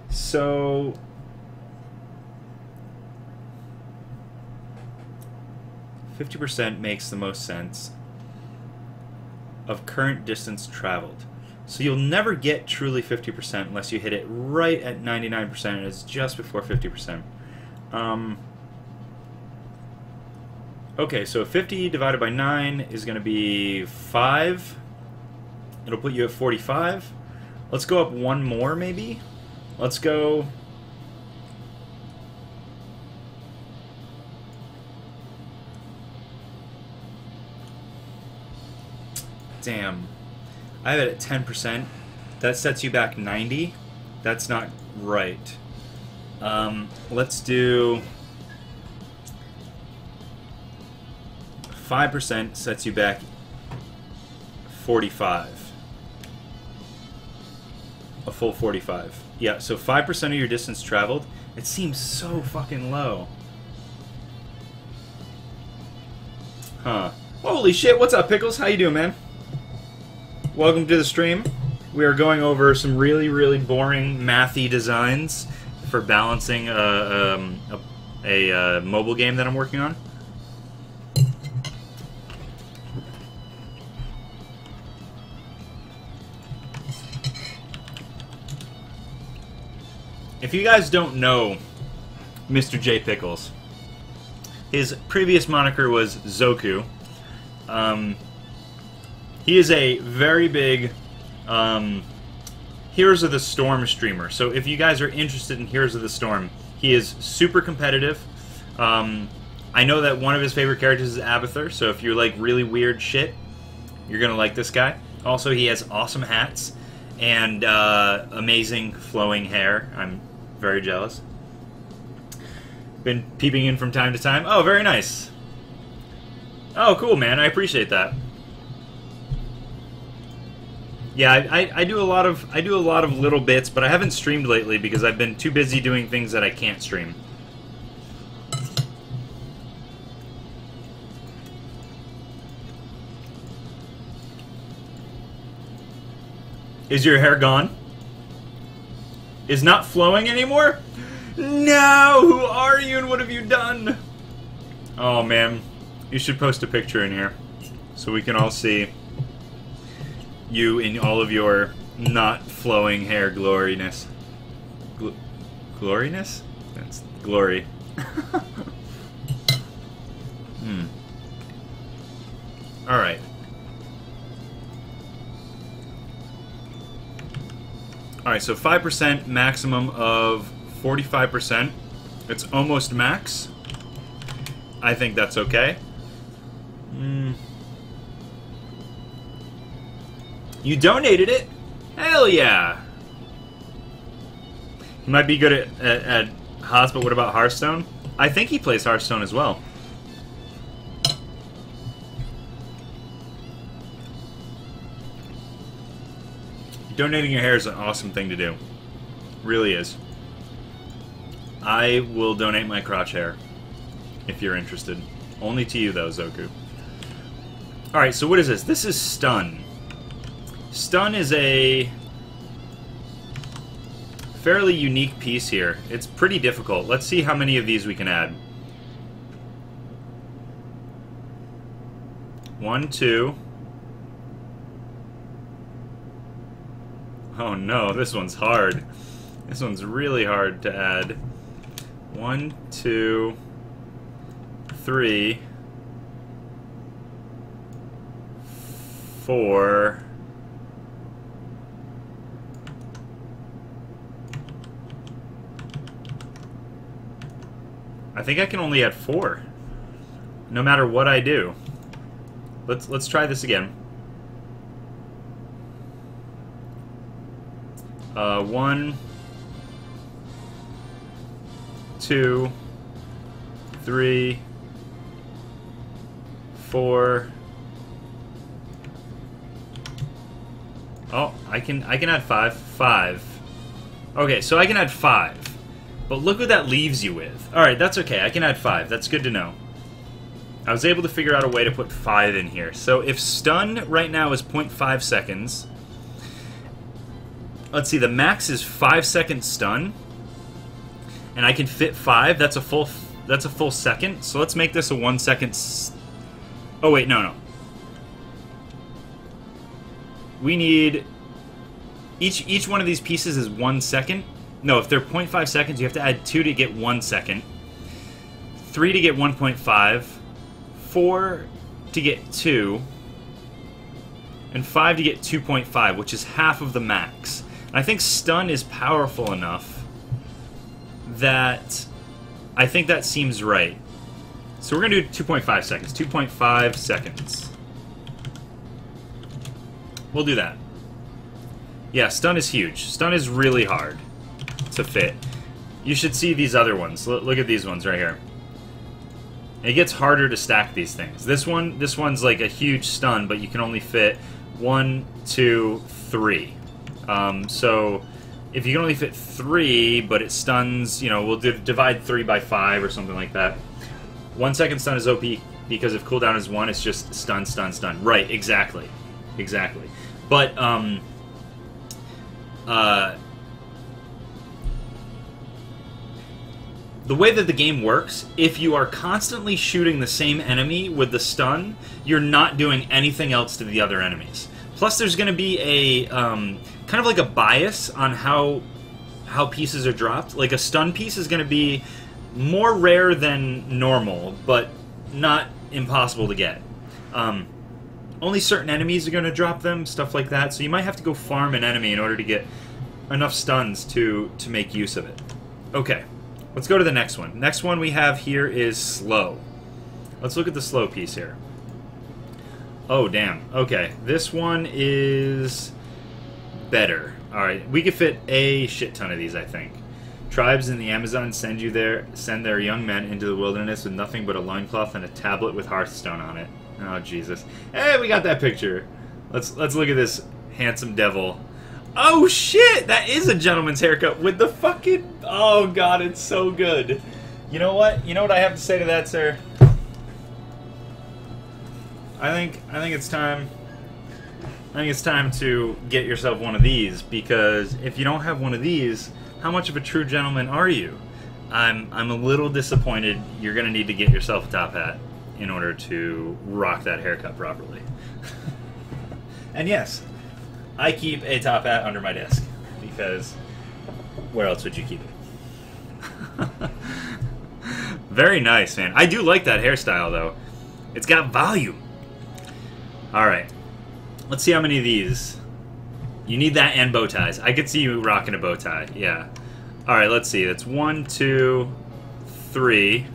So 50% makes the most sense of current distance traveled. So you'll never get truly 50% unless you hit it right at 99%, and it's just before 50%. Okay, so 50 divided by 9 is going to be 5. It'll put you at 45. Let's go up one more, maybe. Let's go... Damn. I have it at 10%. That sets you back 90. That's not right. Let's do 5% sets you back 45. A full 45. Yeah, so 5% of your distance traveled. It seems so fucking low. Huh. Holy shit, what's up, Pickles? How you doing, man? Welcome to the stream. We are going over some really, really boring mathy designs for balancing a mobile game that I'm working on. If you guys don't know Mr. J. Pickles, his previous moniker was Zoku. He is a very big Heroes of the Storm streamer. So if you guys are interested in Heroes of the Storm, he is super competitive. I know that one of his favorite characters is Abathur, so if you like really weird shit, you're going to like this guy. Also, he has awesome hats and amazing flowing hair. I'm very jealous. Been peeping in from time to time. Oh, very nice. Oh, cool, man. I appreciate that. Yeah, I do a lot of little bits, but I haven't streamed lately because I've been too busy doing things that I can't stream. Is your hair gone? Is not flowing anymore? No! Who are you and what have you done? Oh, man. You should post a picture in here so we can all see you in all of your not flowing hair gloriness. Gloriness? That's glory. Alright. Alright, so 5% maximum of 45%. It's almost max. I think that's okay. You donated it? Hell yeah! He might be good at Haas, but what about Hearthstone? I think he plays Hearthstone as well. Donating your hair is an awesome thing to do. Really is. I will donate my crotch hair if you're interested. Only to you, though, Zoku. Alright, so what is this? This is Stun. Stun is a fairly unique piece here. It's pretty difficult. Let's see how many of these we can add. 1, 2. Oh no, this one's hard. This one's really hard to add. 1, 2, 3, 4. I think I can only add 4. No matter what I do. Let's try this again. 1, 2, 3, 4. Oh, I can add 5. 5. Okay, so I can add 5. But look what that leaves you with. Alright, that's okay. I can add 5. That's good to know. I was able to figure out a way to put 5 in here. So if stun right now is 0.5 seconds... Let's see, the max is 5 second stun. And I can fit 5. That's a full second. So let's make this a 1 second... Oh, wait, no. We need... Each one of these pieces is 1 second. No, if they're 0.5 seconds, you have to add 2 to get 1 second. 3 to get 1.5. 4 to get 2. And 5 to get 2.5, which is half of the max. And I think stun is powerful enough that I think that seems right. So we're going to do 2.5 seconds. 2.5 seconds. We'll do that. Yeah, stun is huge. Stun is really hard to fit. You should see these other ones. Look at these ones right here. It gets harder to stack these things. This one's like a huge stun, but you can only fit 1, 2, 3. So if you can only fit 3, but it stuns, you know, we'll divide 3 by 5 or something like that. 1 second stun is OP because if cooldown is 1, it's just stun, stun, stun. Right, exactly. Exactly. But, the way that the game works, if you are constantly shooting the same enemy with the stun, you're not doing anything else to the other enemies. Plus, there's going to be a kind of like a bias on how pieces are dropped. Like a stun piece is going to be more rare than normal, but not impossible to get. Only certain enemies are going to drop them, stuff like that. So you might have to go farm an enemy in order to get enough stuns to make use of it. Okay. Let's go to the next one. Next one we have here is slow. Let's look at the slow piece here. Oh, damn. Okay. This one is better. Alright. We could fit a shit ton of these, I think. Tribes in the Amazon send their young men into the wilderness with nothing but a loincloth and a tablet with Hearthstone on it. Oh, Jesus. Hey, we got that picture. Let's look at this handsome devil. Oh shit! That is a gentleman's haircut with the fucking... Oh god, it's so good. You know what? You know what I have to say to that, sir? I think it's time I think it's time to get yourself one of these, because if you don't have one of these, how much of a true gentleman are you? I'm a little disappointed. You're going to need to get yourself a top hat in order to rock that haircut properly. And yes, I keep a top hat under my desk, because where else would you keep it? Very nice, man. I do like that hairstyle, though. It's got volume. Alright. Let's see how many of these. You need that and bow ties. I could see you rocking a bow tie. Yeah. Alright, let's see. That's 1, 2, 3.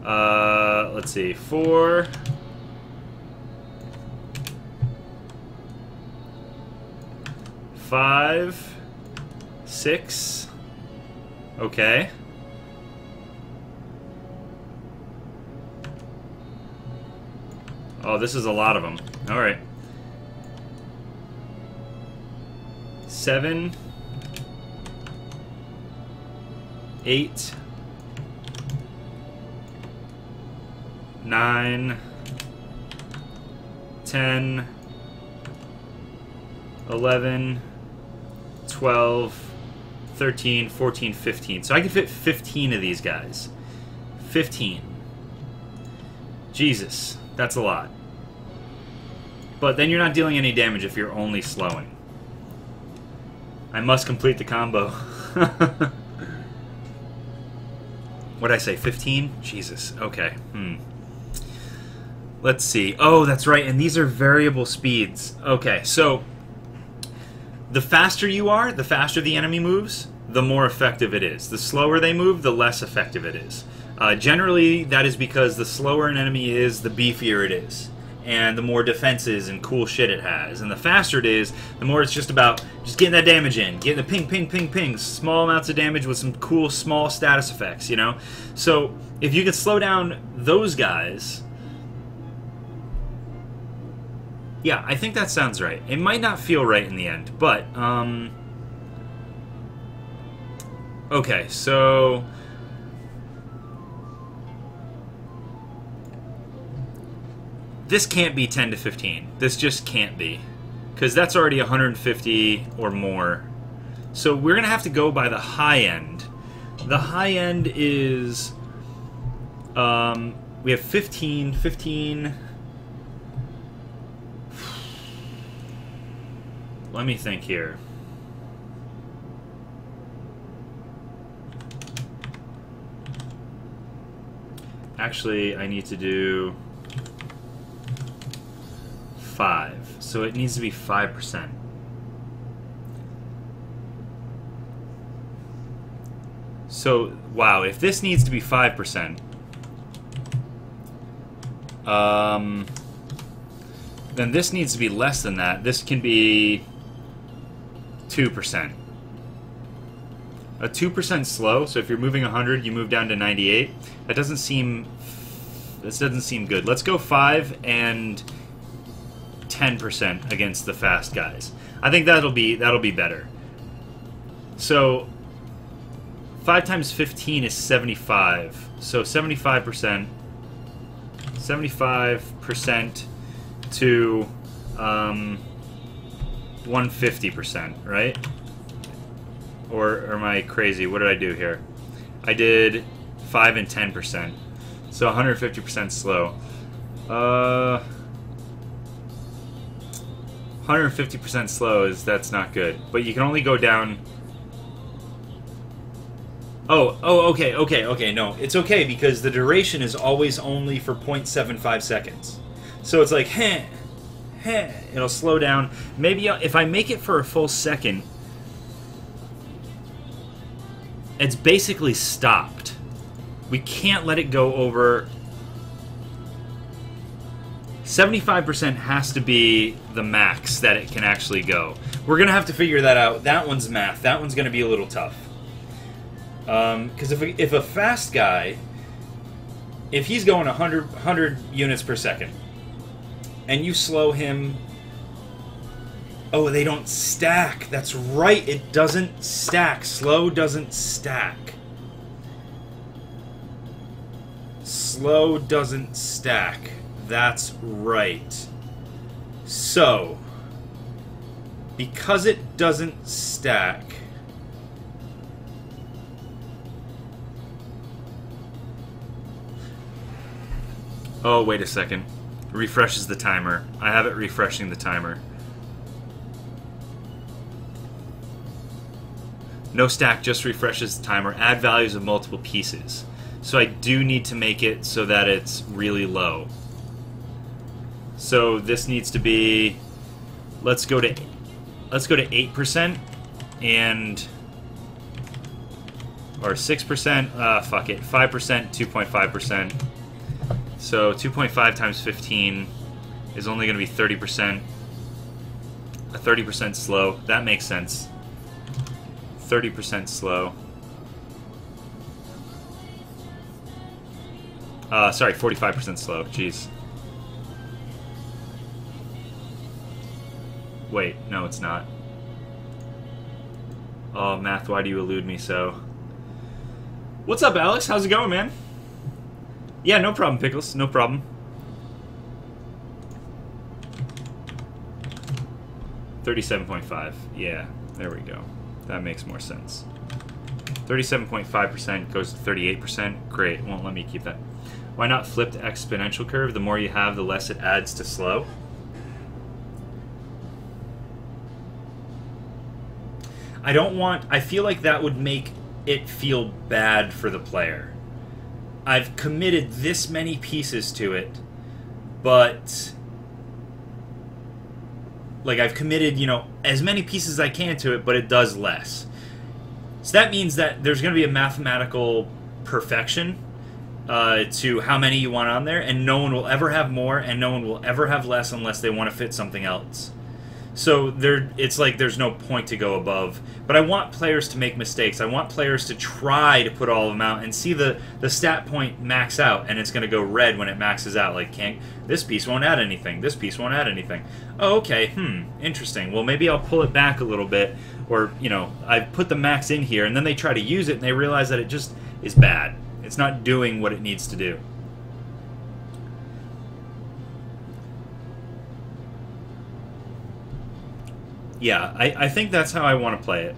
Let's see. 4. 5. 6. Okay. Oh, this is a lot of them. All right. 7. 8. 9. 10. 11. 12. 13, 14, 15. So I can fit 15 of these guys. 15. Jesus, that's a lot. But then you're not dealing any damage if you're only slowing. I must complete the combo. What'd I say, 15? Jesus, okay. Let's see. Oh, that's right, and these are variable speeds. Okay, so the faster you are, the faster the enemy moves, the more effective it is. The slower they move, the less effective it is. Generally, that is because the slower an enemy is, the beefier it is, and the more defenses and cool shit it has. And the faster it is, the more it's just about just getting that damage in, getting the ping, ping, ping, ping, small amounts of damage with some cool small status effects, you know? So if you can slow down those guys, yeah, I think that sounds right. It might not feel right in the end, but okay, so this can't be 10 to 15. This just can't be, because that's already 150 or more. So we're going to have to go by the high end. The high end is, we have 15, 15. Let me think here. Actually, I need to do 5. So it needs to be 5%. So, wow, if this needs to be 5%, then this needs to be less than that. This can be 2%. A 2% slow, so if you're moving 100, you move down to 98. That doesn't seem... This doesn't seem good. Let's go 5 and 10% against the fast guys. I think that'll be better. So 5 times 15 is 75. So 75%. 75% to 150%, right? Or am I crazy? What did I do here? I did 5 and 10%. So 150% slow. 150% slow that's not good. But you can only go down... Okay, no. It's okay because the duration is always only for 0.75 seconds. So it's like, it'll slow down. Maybe if I make it for a full second, it's basically stopped. We can't let it go over... 75% has to be the max that it can actually go. We're going to have to figure that out. That one's math. That one's going to be a little tough. Because if a fast guy, if he's going 100 units per second, and you slow him... Oh, they don't stack. That's right. It doesn't stack. Slow doesn't stack. Slow doesn't stack. That's right. So, because it doesn't stack... Oh, wait a second. Refreshes the timer. I have it refreshing the timer. No stack, just refreshes the timer. Add values of multiple pieces. So I do need to make it so that it's really low. So this needs to be... Let's go to 8% and... Or 6%. Fuck it. 5%, 2.5%. So 2.5 times 15 is only going to be 30%. A 30% slow. That makes sense. 30% slow. Sorry, 45% slow. Jeez. Wait, no, it's not. Oh, math, why do you elude me so? What's up, Alex? How's it going, man? Yeah, no problem, Pickles. No problem. $37.5. Yeah, there we go. That makes more sense. 37.5% goes to 38%. Great, won't let me keep that. Why not flip the exponential curve? The more you have, the less it adds to slow. I feel like that would make it feel bad for the player. I've committed this many pieces to it, but like I've committed, you know, as many pieces as I can to it, but it does less. So that means that there's going to be a mathematical perfection to how many you want on there, and no one will ever have more, and no one will ever have less unless they want to fit something else. So it's like there's no point to go above. But I want players to make mistakes. I want players to try to put all of them out and see the stat point max out, and it's going to go red when it maxes out. Like, this piece won't add anything. This piece won't add anything. Oh, okay. Interesting. Well, maybe I'll pull it back a little bit, or, you know, I put the max in here, and then they try to use it, and they realize that it just is bad. It's not doing what it needs to do. Yeah, I think that's how I want to play it.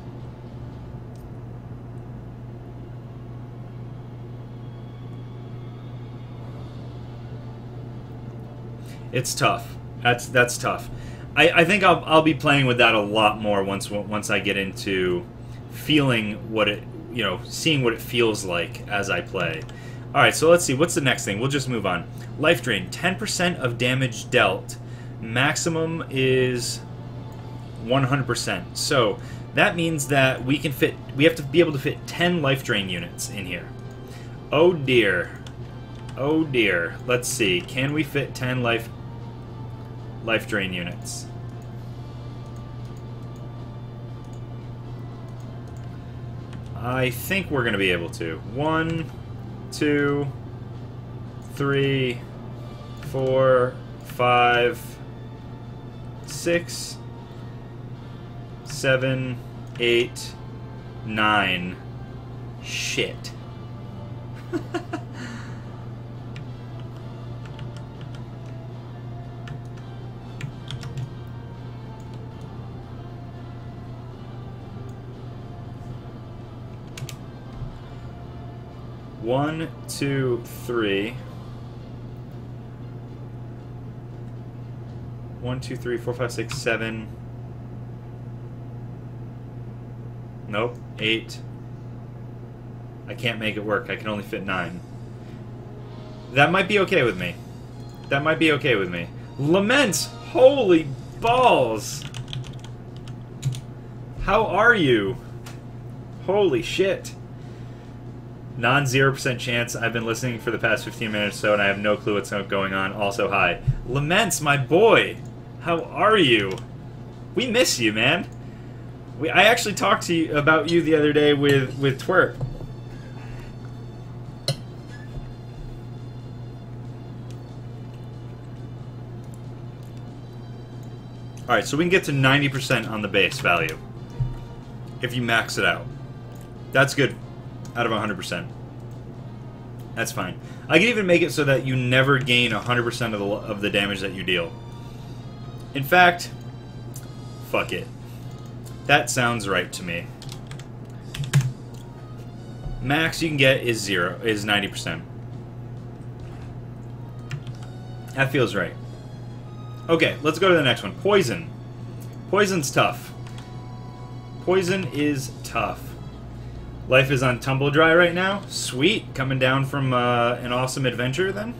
It's tough. That's tough. I think I'll be playing with that a lot more once I get into feeling what it, you know, seeing what it feels like as I play. All right, so let's see. What's the next thing? We'll just move on. Life drain. 10% of damage dealt. Maximum is 100%. So that means that we have to be able to fit 10 life drain units in here. Oh dear. Oh dear. Let's see. Can we fit 10 life drain units? I think we're going to be able to. 1, 2, 3, 4, 5, 6, 7, 8, 9. Shit. One, two, three. 1, 2, 3, 4, 5, 6, 7. Nope. 8. I can't make it work. I can only fit 9. That might be okay with me. That might be okay with me. Laments! Holy balls! How are you? Holy shit. Non-0% chance. I've been listening for the past 15 minutes or so, and I have no clue what's going on. Also, hi. Laments, my boy! How are you? We miss you, man. I actually talked to you about you the other day with Twerk. Alright, so we can get to 90% on the base value. If you max it out. That's good. Out of 100%. That's fine. I can even make it so that you never gain 100% of the damage that you deal. In fact, fuck it. That sounds right to me. Max you can get is 90%. That feels right. Okay, let's go to the next one. Poison. Poison's tough. Poison is tough. Life is on tumble dry right now. Sweet. Coming down from an awesome adventure then.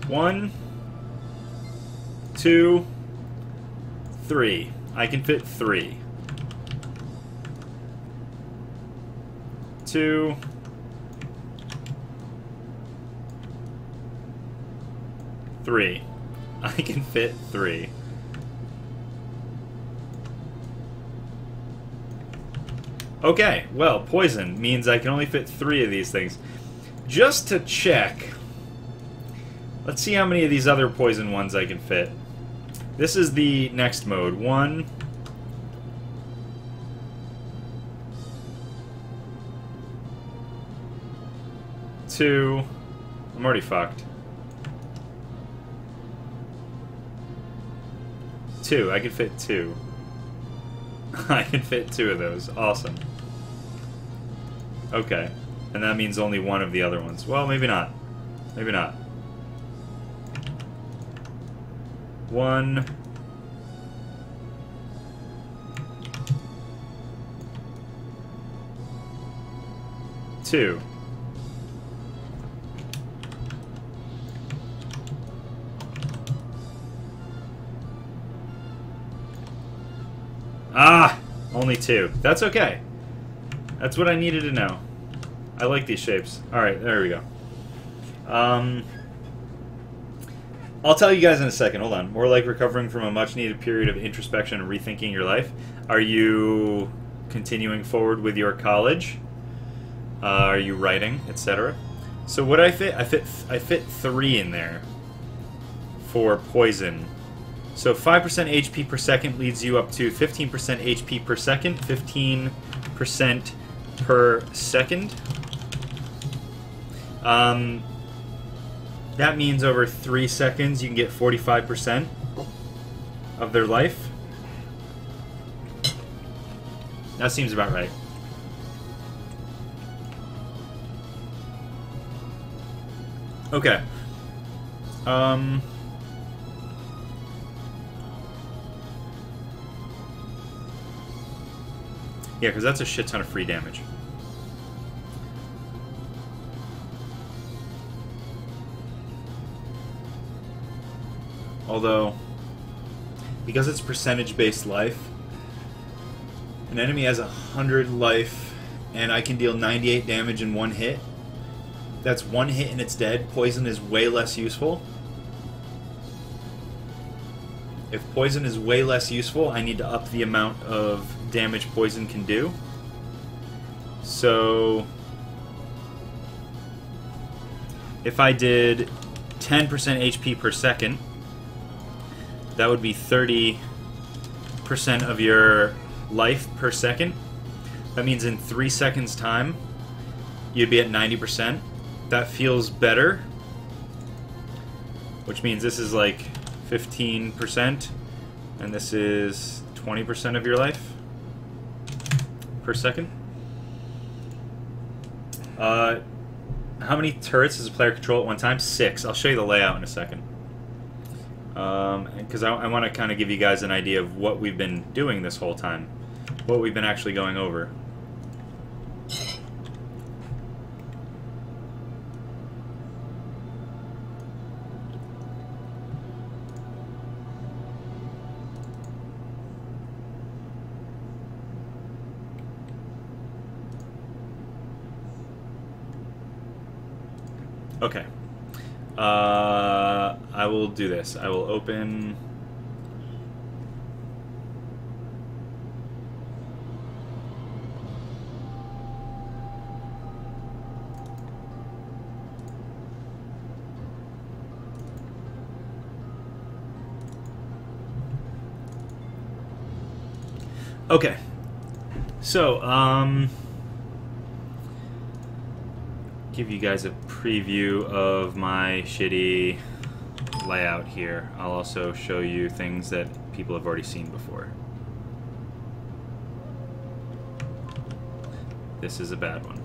1, 2, 3. I can fit 3. 2. 3. I can fit 3. Okay, well, poison means I can only fit 3 of these things. Just to check, let's see how many of these other poison ones I can fit. This is the next mode. 1, 2. I'm already fucked. 2. I can fit 2. I can fit 2 of those. Awesome. Okay. And that means only 1 of the other ones. Well, maybe not. Maybe not. 1. 2. Ah! Only 2. That's okay. That's what I needed to know. I like these shapes. Alright, there we go. I'll tell you guys in a second. Hold on. More like recovering from a much-needed period of introspection and rethinking your life. Are you continuing forward with your college? Are you writing, etc.? So what I fit 3 in there for poison. So 5% HP per second leads you up to 15% HP per second, 15% per second. That means over 3 seconds you can get 45% of their life. That seems about right. Okay. Yeah, because that's a shit ton of free damage. Although, because it's percentage-based life, an enemy has 100 life, and I can deal 98 damage in 1 hit. That's 1 hit and it's dead. Poison is way less useful. If poison is way less useful, I need to up the amount of damage poison can do. So, if I did 10% HP per second, that would be 30% of your life per second. That means in 3 seconds time, you'd be at 90%. That feels better, which means this is like 15%, and this is 20% of your life per second. How many turrets does a player control at one time? 6. I'll show you the layout in a second. Because I want to kind of give you guys an idea of what we've been doing this whole time. What we've been actually going over. Okay. I will do this. I will open... Okay. So, give you guys a preview of my shitty layout here, I'll also show you things that people have already seen before. This is a bad one.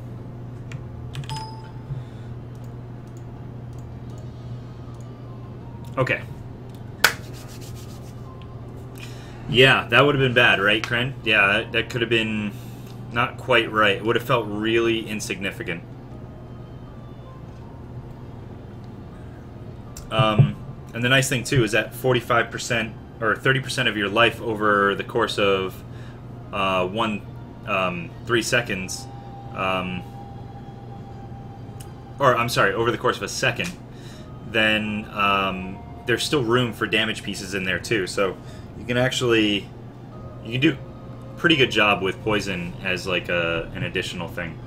Okay. Yeah, that would have been bad, right, Kren? Yeah, that could have been not quite right. It would have felt really insignificant. And the nice thing, too, is that 45% or 30% of your life over the course of 3 seconds, or I'm sorry, over the course of a second, then there's still room for damage pieces in there, too. So you can actually, you can do a pretty good job with poison as like an additional thing.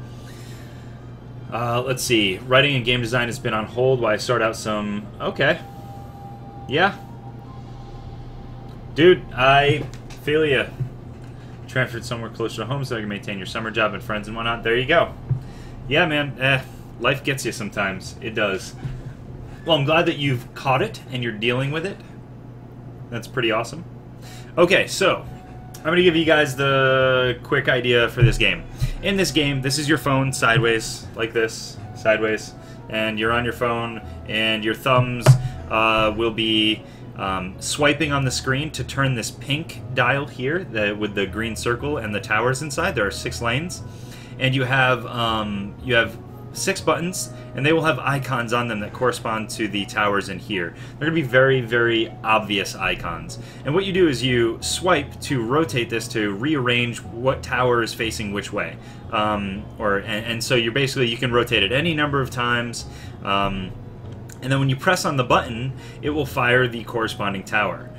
Let's see. Writing and game design has been on hold while I sort out some... Okay. Yeah. Dude, I feel ya. Transferred somewhere closer to home so I can maintain your summer job and friends and whatnot. There you go. Yeah, man. Life gets you sometimes. It does. Well, I'm glad that you've caught it and you're dealing with it. That's pretty awesome. Okay, so I'm going to give you guys the quick idea for this game. In this game, this is your phone sideways, like this, sideways, and you're on your phone, and your thumbs will be swiping on the screen to turn this pink dial here with the green circle and the towers inside. There are 6 lanes, and you have 6 buttons, and they will have icons on them that correspond to the towers in here. They're going to be very, very obvious icons. And what you do is you swipe to rotate this to rearrange what tower is facing which way. And so you're basically, you can rotate it any number of times. And then when you press on the button, it will fire the corresponding tower.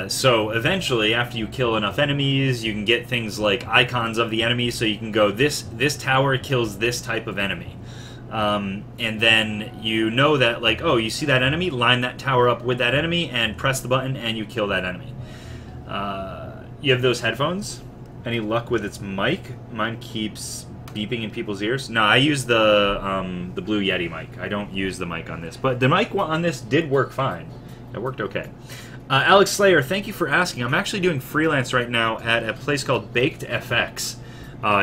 So eventually, after you kill enough enemies, you can get things like icons of the enemies, so you can go, this tower kills this type of enemy. And then you know that, like, oh, you see that enemy, line that tower up with that enemy, and press the button, and you kill that enemy. You have those headphones? Any luck with its mic? Mine keeps beeping in people's ears. No, I use the Blue Yeti mic. I don't use the mic on this. But the mic on this did work fine. It worked okay. Alex Slayer, thank you for asking. I'm actually doing freelance right now at a place called Baked FX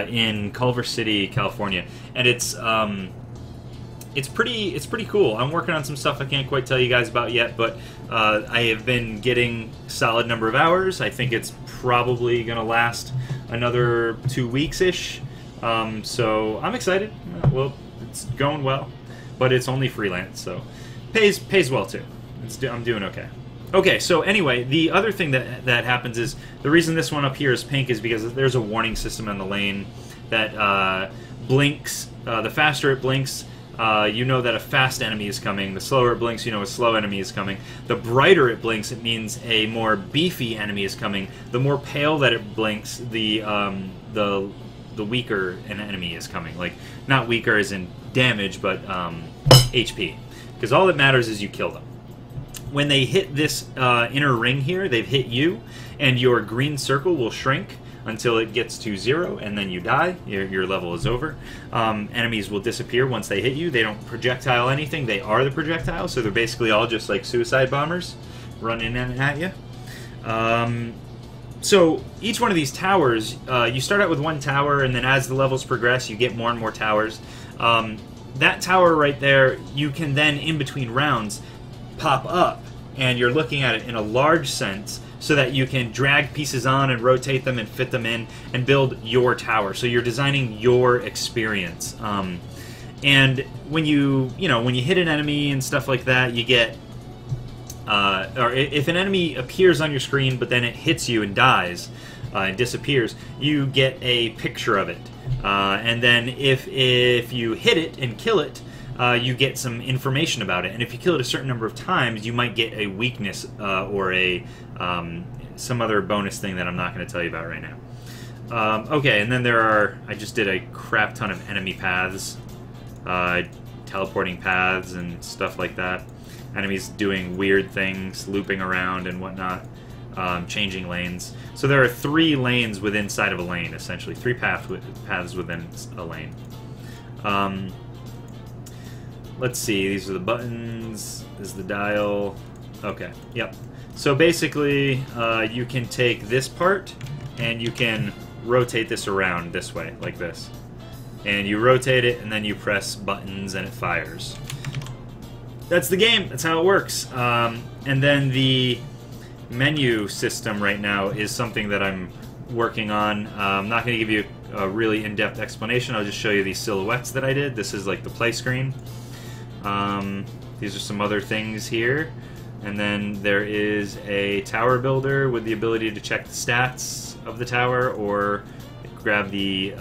in Culver City, California, and it's pretty cool. I'm working on some stuff I can't quite tell you guys about yet, but I have been getting a solid number of hours. I think it's probably gonna last another 2 weeks-ish. So I'm excited. Well, it's going well, but it's only freelance, so pays well too. I'm doing okay. Okay, so anyway, the other thing that happens is, the reason this one up here is pink is because there's a warning system on the lane that blinks. The faster it blinks, you know that a fast enemy is coming. The slower it blinks, you know a slow enemy is coming. The brighter it blinks, it means a more beefy enemy is coming. The more pale that it blinks, the weaker an enemy is coming. Like, not weaker as in damage, but HP. Because all that matters is you kill them. When they hit this inner ring here, they've hit you, and your green circle will shrink until it gets to 0, and then you die. Your level is over. Enemies will disappear once they hit you. They don't projectile anything. They are the projectile, so they're basically all just like suicide bombers running in at you. So each one of these towers, you start out with one tower, and then as the levels progress, you get more and more towers. That tower right there, you can then, in between rounds, pop up, and you're looking at it in a large sense so that you can drag pieces on and rotate them and fit them in and build your tower. So you're designing your experience. And when you hit an enemy and stuff like that, you get or if an enemy appears on your screen but then it hits you and dies and disappears, you get a picture of it. And then if you hit it and kill it, you get some information about it, and if you kill it a certain number of times, you might get a weakness or some other bonus thing that I'm not going to tell you about right now. Okay, and then I just did a crap ton of enemy paths, teleporting paths and stuff like that. Enemies doing weird things, looping around and whatnot, changing lanes. So there are 3 lanes within inside of a lane, essentially. 3 paths within a lane. Let's see, these are the buttons, this is the dial, Okay, yep. So basically, you can take this part and you can rotate this around this way, like this. And you rotate it, and then you press buttons, and it fires. That's the game. That's how it works. And then the menu system right now is something that I'm working on. I'm not going to give you a really in-depth explanation. I'll just show you these silhouettes that I did. This is like the play screen. These are some other things here. And then there is a tower builder with the ability to check the stats of the tower or grab the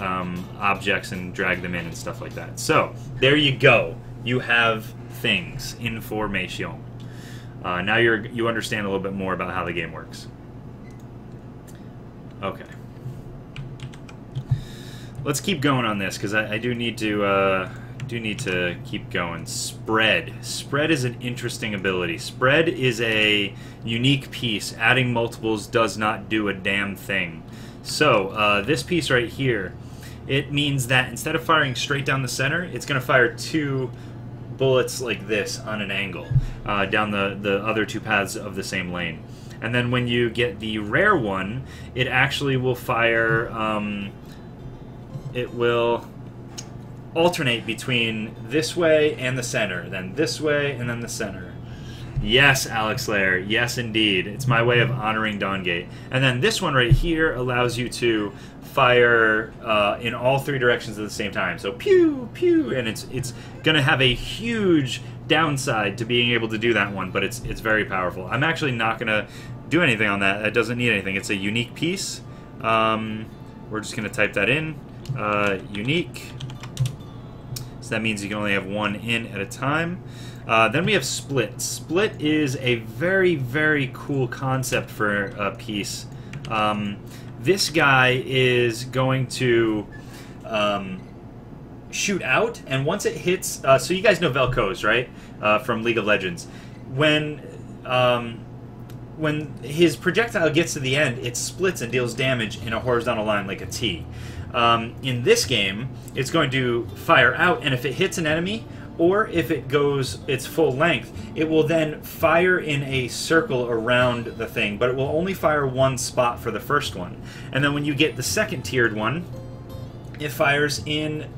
objects and drag them in and stuff like that. So, there you go. You have things. Information. Now you understand a little bit more about how the game works. Okay. Let's keep going on this, because I do need to keep going. Spread. Spread is an interesting ability. Spread is a unique piece. Adding multiples does not do a damn thing. So, this piece right here, it means that instead of firing straight down the center, it's going to fire 2 bullets like this on an angle down the other 2 paths of the same lane. And then when you get the rare one, it actually will fire... it will alternate between this way and the center, then this way and then the center. Yes, Alex Lair. Yes, indeed. It's my way of honoring Dawngate. And then this one right here allows you to fire in all 3 directions at the same time. So pew, pew, and it's going to have a huge downside to being able to do that one, but it's very powerful. I'm actually not going to do anything on that. That doesn't need anything. It's a unique piece. We're just going to type that in. Unique. So that means you can only have 1 in at a time. Then we have split. Split is a very, very cool concept for a piece. This guy is going to shoot out, and once it hits... so you guys know Vel'Koz, right? From League of Legends. When his projectile gets to the end, it splits and deals damage in a horizontal line like a T. In this game, it's going to fire out, and if it hits an enemy, or if it goes its full length, it will then fire in a circle around the thing, but it will only fire 1 spot for the first one. And then when you get the second tiered one, it fires in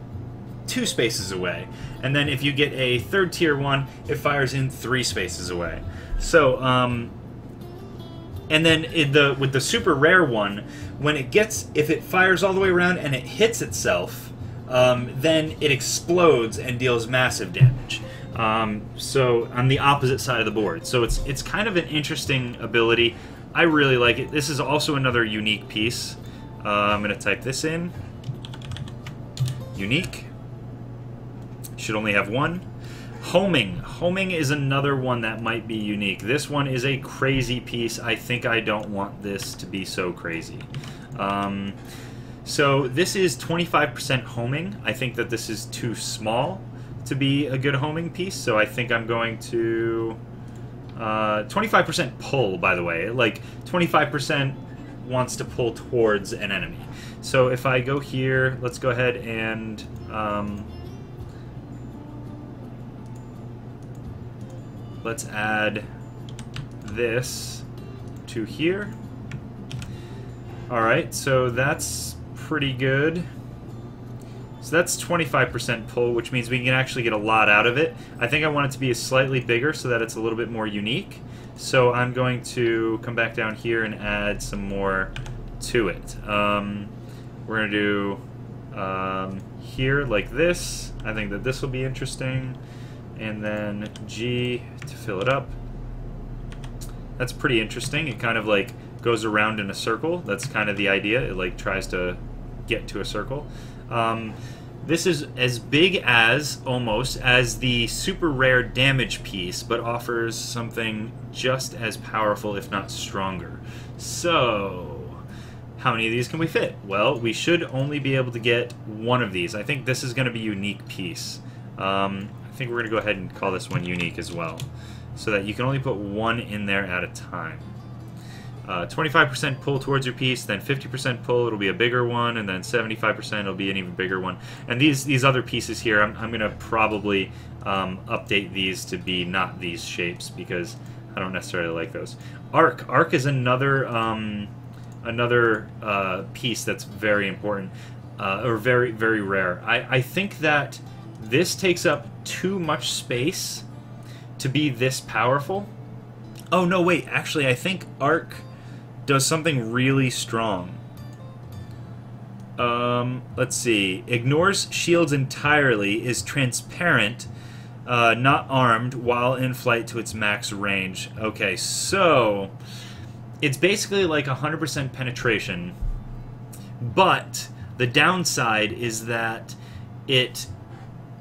2 spaces away. And then if you get a third tier one, it fires in 3 spaces away. So, and then with the super rare one, when it gets, if it fires all the way around and it hits itself, then it explodes and deals massive damage. So on the opposite side of the board. So it's kind of an interesting ability. I really like it. This is also another unique piece. I'm going to type this in. Unique. Should only have 1. Homing. Homing is another one that might be unique. This one is a crazy piece. I think I don't want this to be so crazy. So this is 25% homing. I think that this is too small to be a good homing piece, so I think I'm going to... 25% pull, by the way. Like, 25% wants to pull towards an enemy. So if I go here, let's go ahead and... let's add this to here. Alright, so that's pretty good. So that's 25% pull, which means we can actually get a lot out of it. I think I want it to be slightly bigger so that it's a little bit more unique. So I'm going to come back down here and add some more to it. We're going to do here like this. I think that this will be interesting. And then G to fill it up. That's pretty interesting. It kind of like goes around in a circle. That's kind of the idea. It like tries to get to a circle. This is as big as, almost, as the super rare damage piece, but offers something just as powerful, if not stronger. So, how many of these can we fit? Well, we should only be able to get 1 of these. I think this is going to be a unique piece. I think we're going to go ahead and call this one unique as well, so that you can only put 1 in there at a time. 25% pull towards your piece, then 50% pull, it'll be a bigger one, and then 75% it'll be an even bigger one. And these other pieces here, I'm going to probably update these to be not these shapes, because I don't necessarily like those. Arc. Arc is another piece that's very important, or very, very rare. I think that this takes up too much space to be this powerful. Oh, no, wait. Actually, I think Arc does something really strong. Let's see. Ignores shields entirely, is transparent, not armed, while in flight to its max range. Okay, so it's basically like 100% penetration, but the downside is that it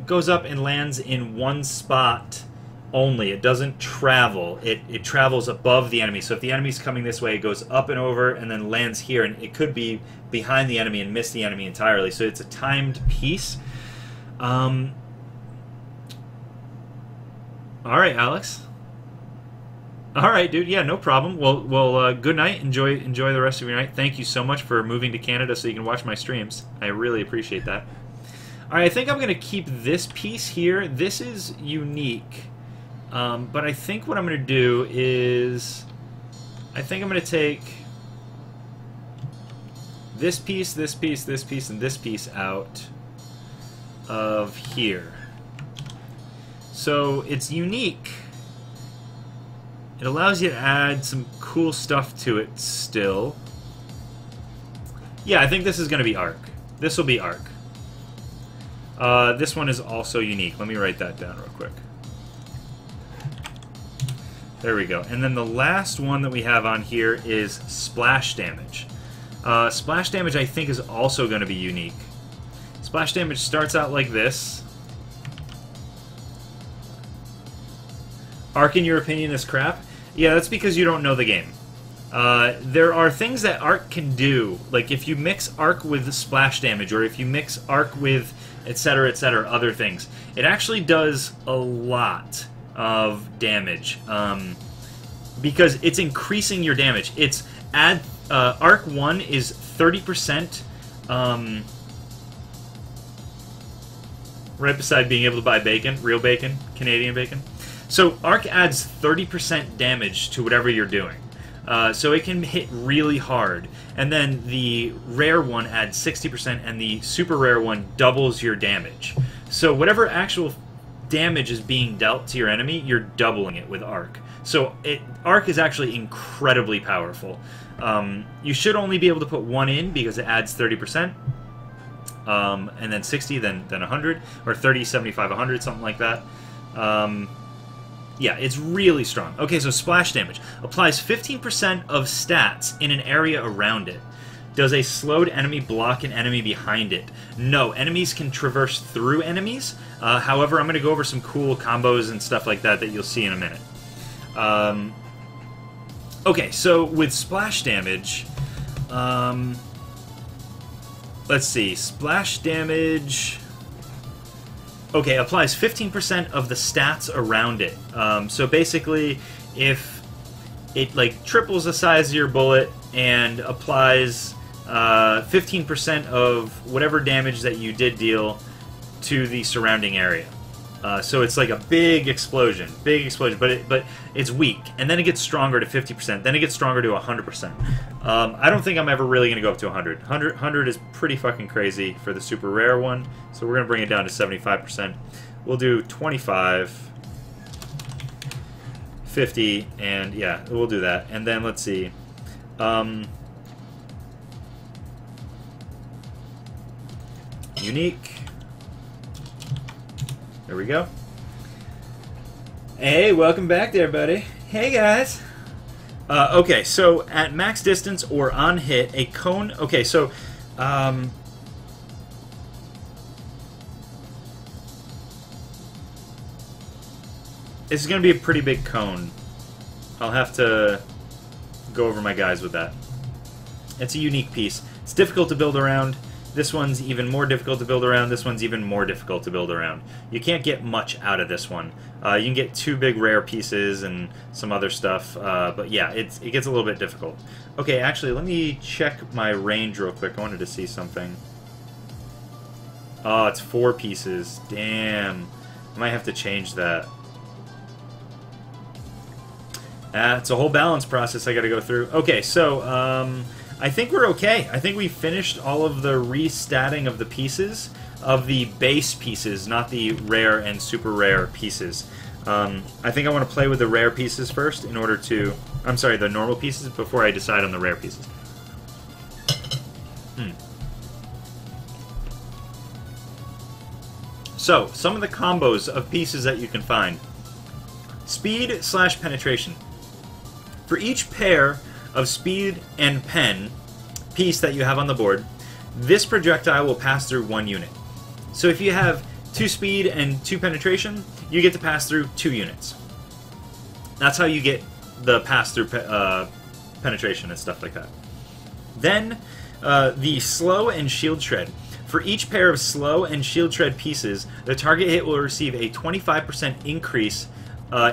goes up and lands in one spot only. It doesn't travel. It travels above the enemy. So if the enemy's coming this way, it goes up and over and then lands here, and it could be behind the enemy and miss the enemy entirely. So it's a timed piece. All right, Alex. All right, dude. Yeah, no problem. Well, good night. Enjoy the rest of your night. Thank you so much for moving to Canada so you can watch my streams. I really appreciate that. All right, I think I'm going to keep this piece here. This is unique. But I think what I'm going to do is, I think I'm going to take this piece, this piece, this piece, and this piece out of here. So it's unique. It allows you to add some cool stuff to it still. Yeah, I think this is going to be Arc. This will be Arc. This one is also unique. Let me write that down real quick. There we go. And then the last one that we have on here is Splash Damage. Splash Damage, I think, is also going to be unique. Splash Damage starts out like this. Arc, in your opinion, is crap? Yeah, that's because you don't know the game. There are things that Arc can do, like if you mix Arc with Splash Damage, or if you mix Arc with etc., other things. It actually does a lot of damage, because it's increasing your damage. It's Arc 1 is 30%, right beside being able to buy bacon, real bacon, Canadian bacon. So Arc adds 30% damage to whatever you're doing. So it can hit really hard. And then the rare one adds 60%, and the super rare one doubles your damage. So whatever actual damage is being dealt to your enemy, you're doubling it with Arc. So Arc is actually incredibly powerful. You should only be able to put one in because it adds 30%. And then 60, then 100, or 30, 75, 100, something like that. Yeah, it's really strong. Okay, so Splash Damage. Applies 15% of stats in an area around it. Does a slowed enemy block an enemy behind it? No, enemies can traverse through enemies. However, I'm going to go over some cool combos and stuff like that you'll see in a minute. Okay, so with Splash Damage, let's see. Splash Damage... Okay, applies 15% of the stats around it. So basically, if it like triples the size of your bullet and applies 15% of whatever damage that you did deal to the surrounding area. So it's like a big explosion, but it's weak, and then it gets stronger to 50%, then it gets stronger to 100%. I don't think I'm ever really going to go up to 100. 100 is pretty fucking crazy for the super rare one, so we're going to bring it down to 75%. We'll do 25, 50, and yeah, we'll do that. And then let's see. Unique. There we go. Hey, welcome back there, buddy. Hey, guys. Okay, so at max distance or on hit, a cone... Okay, so... this is going to be a pretty big cone. I'll have to go over my guys with that. It's a unique piece. It's difficult to build around. This one's even more difficult to build around. This one's even more difficult to build around. You can't get much out of this one. You can get 2 big rare pieces and some other stuff, but yeah, it gets a little bit difficult. Okay, actually, let me check my range real quick. I wanted to see something. Oh, it's 4 pieces. Damn. I might have to change that. It's a whole balance process I got to go through. Okay, so I think we're okay. I think we finished all of the restatting of the pieces, of the base pieces, not the rare and super rare pieces. I think I want to play with the rare pieces first in order to... I'm sorry, the normal pieces before I decide on the rare pieces. So, some of the combos of pieces that you can find. Speed / penetration. For each pair of speed and pen piece that you have on the board, this projectile will pass through 1 unit. So if you have 2 speed and 2 penetration, you get to pass through 2 units. That's how you get the pass-through penetration and stuff like that. Then, the slow and shield shred. For each pair of slow and shield shred pieces, the target hit will receive a 25% increase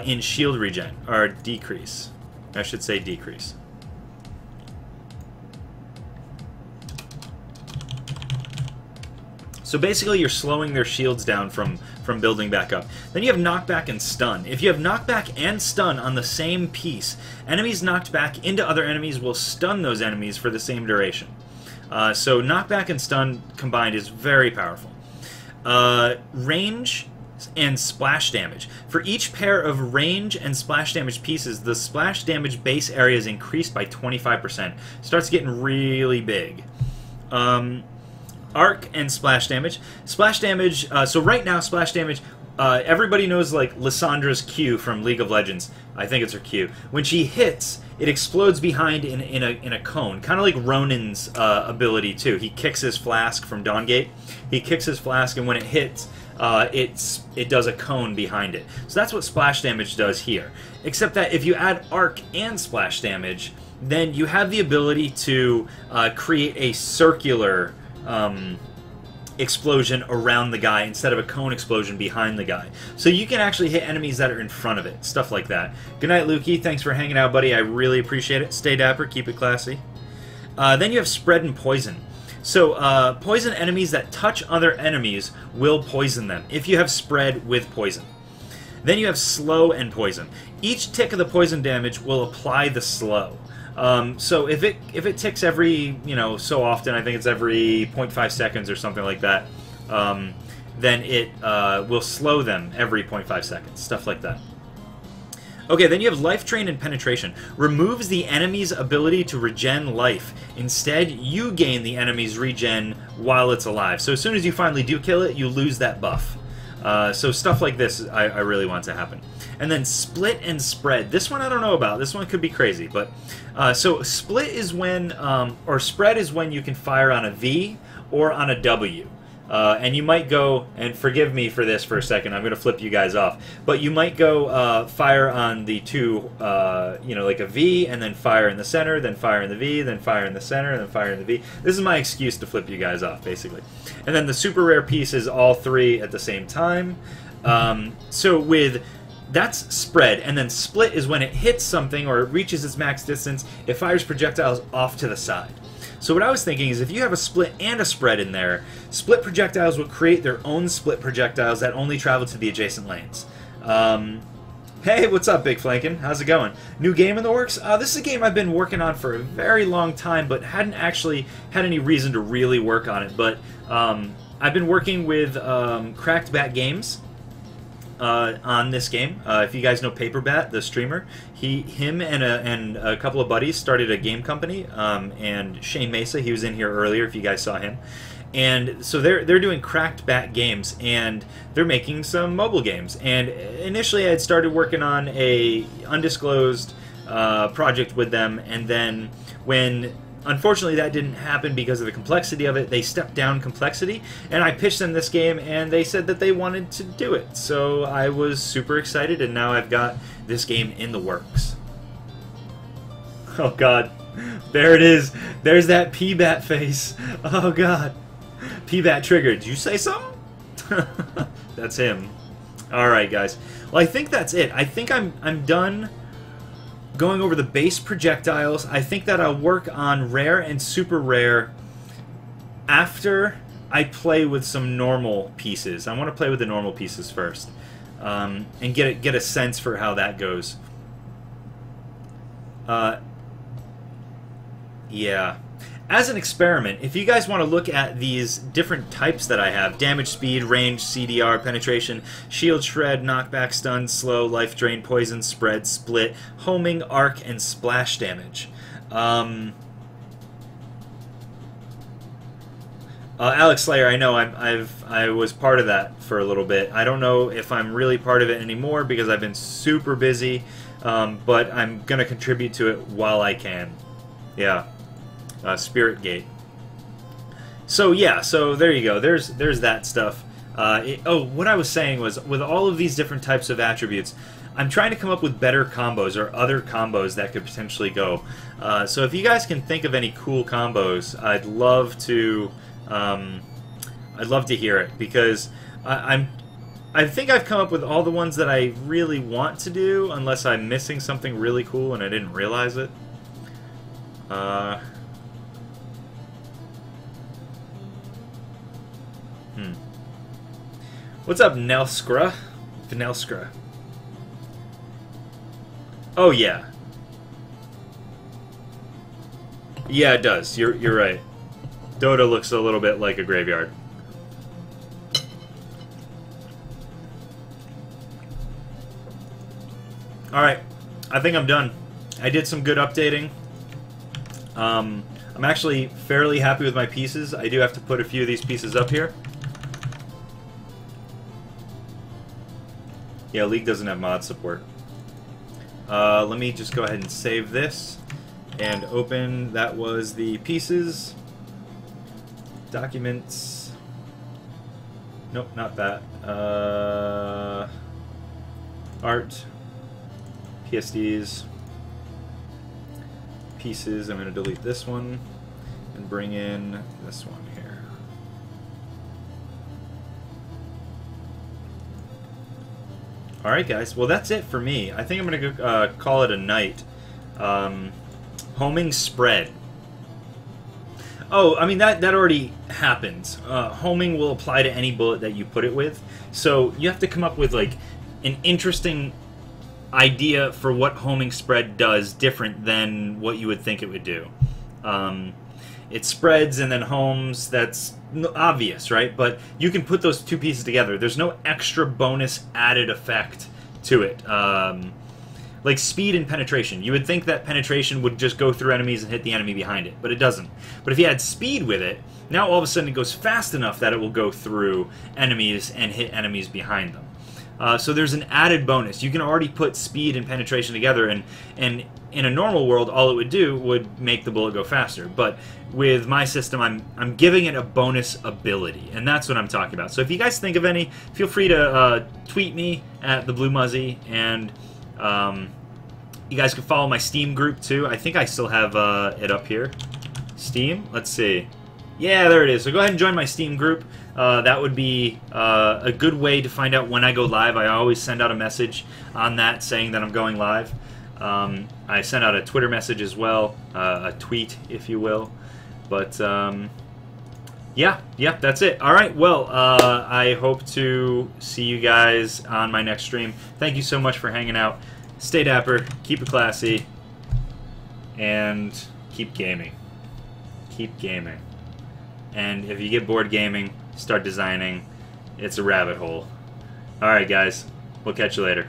in shield regen, or decrease. I should say decrease. So basically you're slowing their shields down from building back up. Then you have knockback and stun. If you have knockback and stun on the same piece, enemies knocked back into other enemies will stun those enemies for the same duration. So knockback and stun combined is very powerful. Range and splash damage. For each pair of range and splash damage pieces, the splash damage base area is increased by 25%. Starts getting really big. Arc and splash damage. Splash damage, so right now splash damage, everybody knows like Lissandra's Q from League of Legends. I think it's her Q. When she hits, it explodes behind in a cone. Kind of like Ronin's ability too. He kicks his flask from Dawngate. He kicks his flask and when it hits, it does a cone behind it. So that's what splash damage does here. Except that if you add arc and splash damage, then you have the ability to create a circular explosion around the guy instead of a cone explosion behind the guy. So you can actually hit enemies that are in front of it. Stuff like that. Good night, Lukey. Thanks for hanging out, buddy. I really appreciate it. Stay dapper. Keep it classy. Then you have spread and poison. So poison enemies that touch other enemies will poison them if you have spread with poison. Then you have slow and poison. Each tick of the poison damage will apply the slow. So if it ticks every, so often, I think it's every 0.5 seconds or something like that, then it will slow them every 0.5 seconds, stuff like that. Okay, then you have Life Drain and Penetration. Removes the enemy's ability to regen life. Instead, you gain the enemy's regen while it's alive. So as soon as you finally do kill it, you lose that buff. So stuff like this I really want to happen. And then Split and Spread. This one I don't know about. This one could be crazy. But so Split is when, or Spread is when you can fire on a V or on a W. And you might go, and forgive me for this for a second, I'm going to flip you guys off, but you might go fire on the two, like a V, and then fire in the center, then fire in the V, then fire in the center, and then fire in the V. This is my excuse to flip you guys off, basically. And then the super rare piece is all 3 at the same time. So with... That's Spread, and then Split is when it hits something or it reaches its max distance, it fires projectiles off to the side. So what I was thinking is if you have a Split and a Spread in there, Split projectiles will create their own Split projectiles that only travel to the adjacent lanes. Hey, what's up, Big Flankin? How's it going? New game in the works? This is a game I've been working on for a very long time, but hadn't actually had any reason to really work on it. But I've been working with Cracked Bat Games on this game. If you guys know Paperbat, the streamer, him and a couple of buddies started a game company, and Shane Mesa, he was in here earlier if you guys saw him. And so they're doing Cracked Bat Games, and they're making some mobile games. And initially I had started working on a undisclosed project with them, and then when unfortunately that didn't happen because of the complexity of it, they stepped down complexity, and I pitched them this game and they said that they wanted to do it. So I was super excited, and now I've got this game in the works. Oh god, there it is. There's that P-Bat face. Oh god. P-Bat triggered. Did you say something? That's him. Alright guys. Well, I think that's it. I think I'm done going over the base projectiles. I think that I'll work on rare and super rare after I play with some normal pieces. I want to play with the normal pieces first, and get a sense for how that goes. Yeah. As an experiment, if you guys want to look at these different types that I have, damage, speed, range, CDR, penetration, shield, shred, knockback, stun, slow, life drain, poison, spread, split, homing, arc, and splash damage. Alex Slayer, I know I was part of that for a little bit. I don't know if I'm really part of it anymore because I've been super busy, but I'm going to contribute to it while I can. Yeah. Spirit Gate. So yeah, so there you go. There's that stuff. What I was saying was, with all of these different types of attributes, I'm trying to come up with better combos or other combos that could potentially go. So if you guys can think of any cool combos, I'd love to hear it, because I think I've come up with all the ones that I really want to do, unless I'm missing something really cool and I didn't realize it. What's up, Nelskra? Vanelskra. Oh yeah. Yeah, it does. You're right. Dota looks a little bit like a graveyard. Alright. I think I'm done. I did some good updating. I'm actually fairly happy with my pieces. I do have to put a few of these pieces up here. Yeah, League doesn't have mod support. Let me just go ahead and save this and open. That was the pieces. Documents. Nope, not that. Art. PSDs. Pieces. I'm going to delete this one and bring in this one here. Alright guys, well that's it for me. I think I'm going to call it a night. Homing spread. Oh, I mean that already happens. Homing will apply to any bullet that you put it with. So you have to come up with like an interesting idea for what homing spread does different than what you would think it would do. It spreads and then homes, that's obvious, right? But you can put those two pieces together. There's no extra bonus added effect to it. Like speed and penetration. You would think that penetration would just go through enemies and hit the enemy behind it, but it doesn't. But if you add speed with it, now all of a sudden it goes fast enough that it will go through enemies and hit enemies behind them. So there's an added bonus. You can already put speed and penetration together, and in a normal world, all it would do would make the bullet go faster. But with my system, I'm giving it a bonus ability, and that's what I'm talking about. So if you guys think of any, feel free to tweet me at TheBlueMuzzy, and you guys can follow my Steam group too. I think I still have it up here. Steam? Let's see. Yeah, there it is. So go ahead and join my Steam group. That would be a good way to find out when I go live. I always send out a message on that saying that I'm going live. I sent out a Twitter message as well, a tweet, if you will. But yeah, that's it. All right, well, I hope to see you guys on my next stream. Thank you so much for hanging out. Stay dapper, keep it classy, and keep gaming. Keep gaming. And if you get bored gaming, start designing. It's a rabbit hole. Alright guys, we'll catch you later.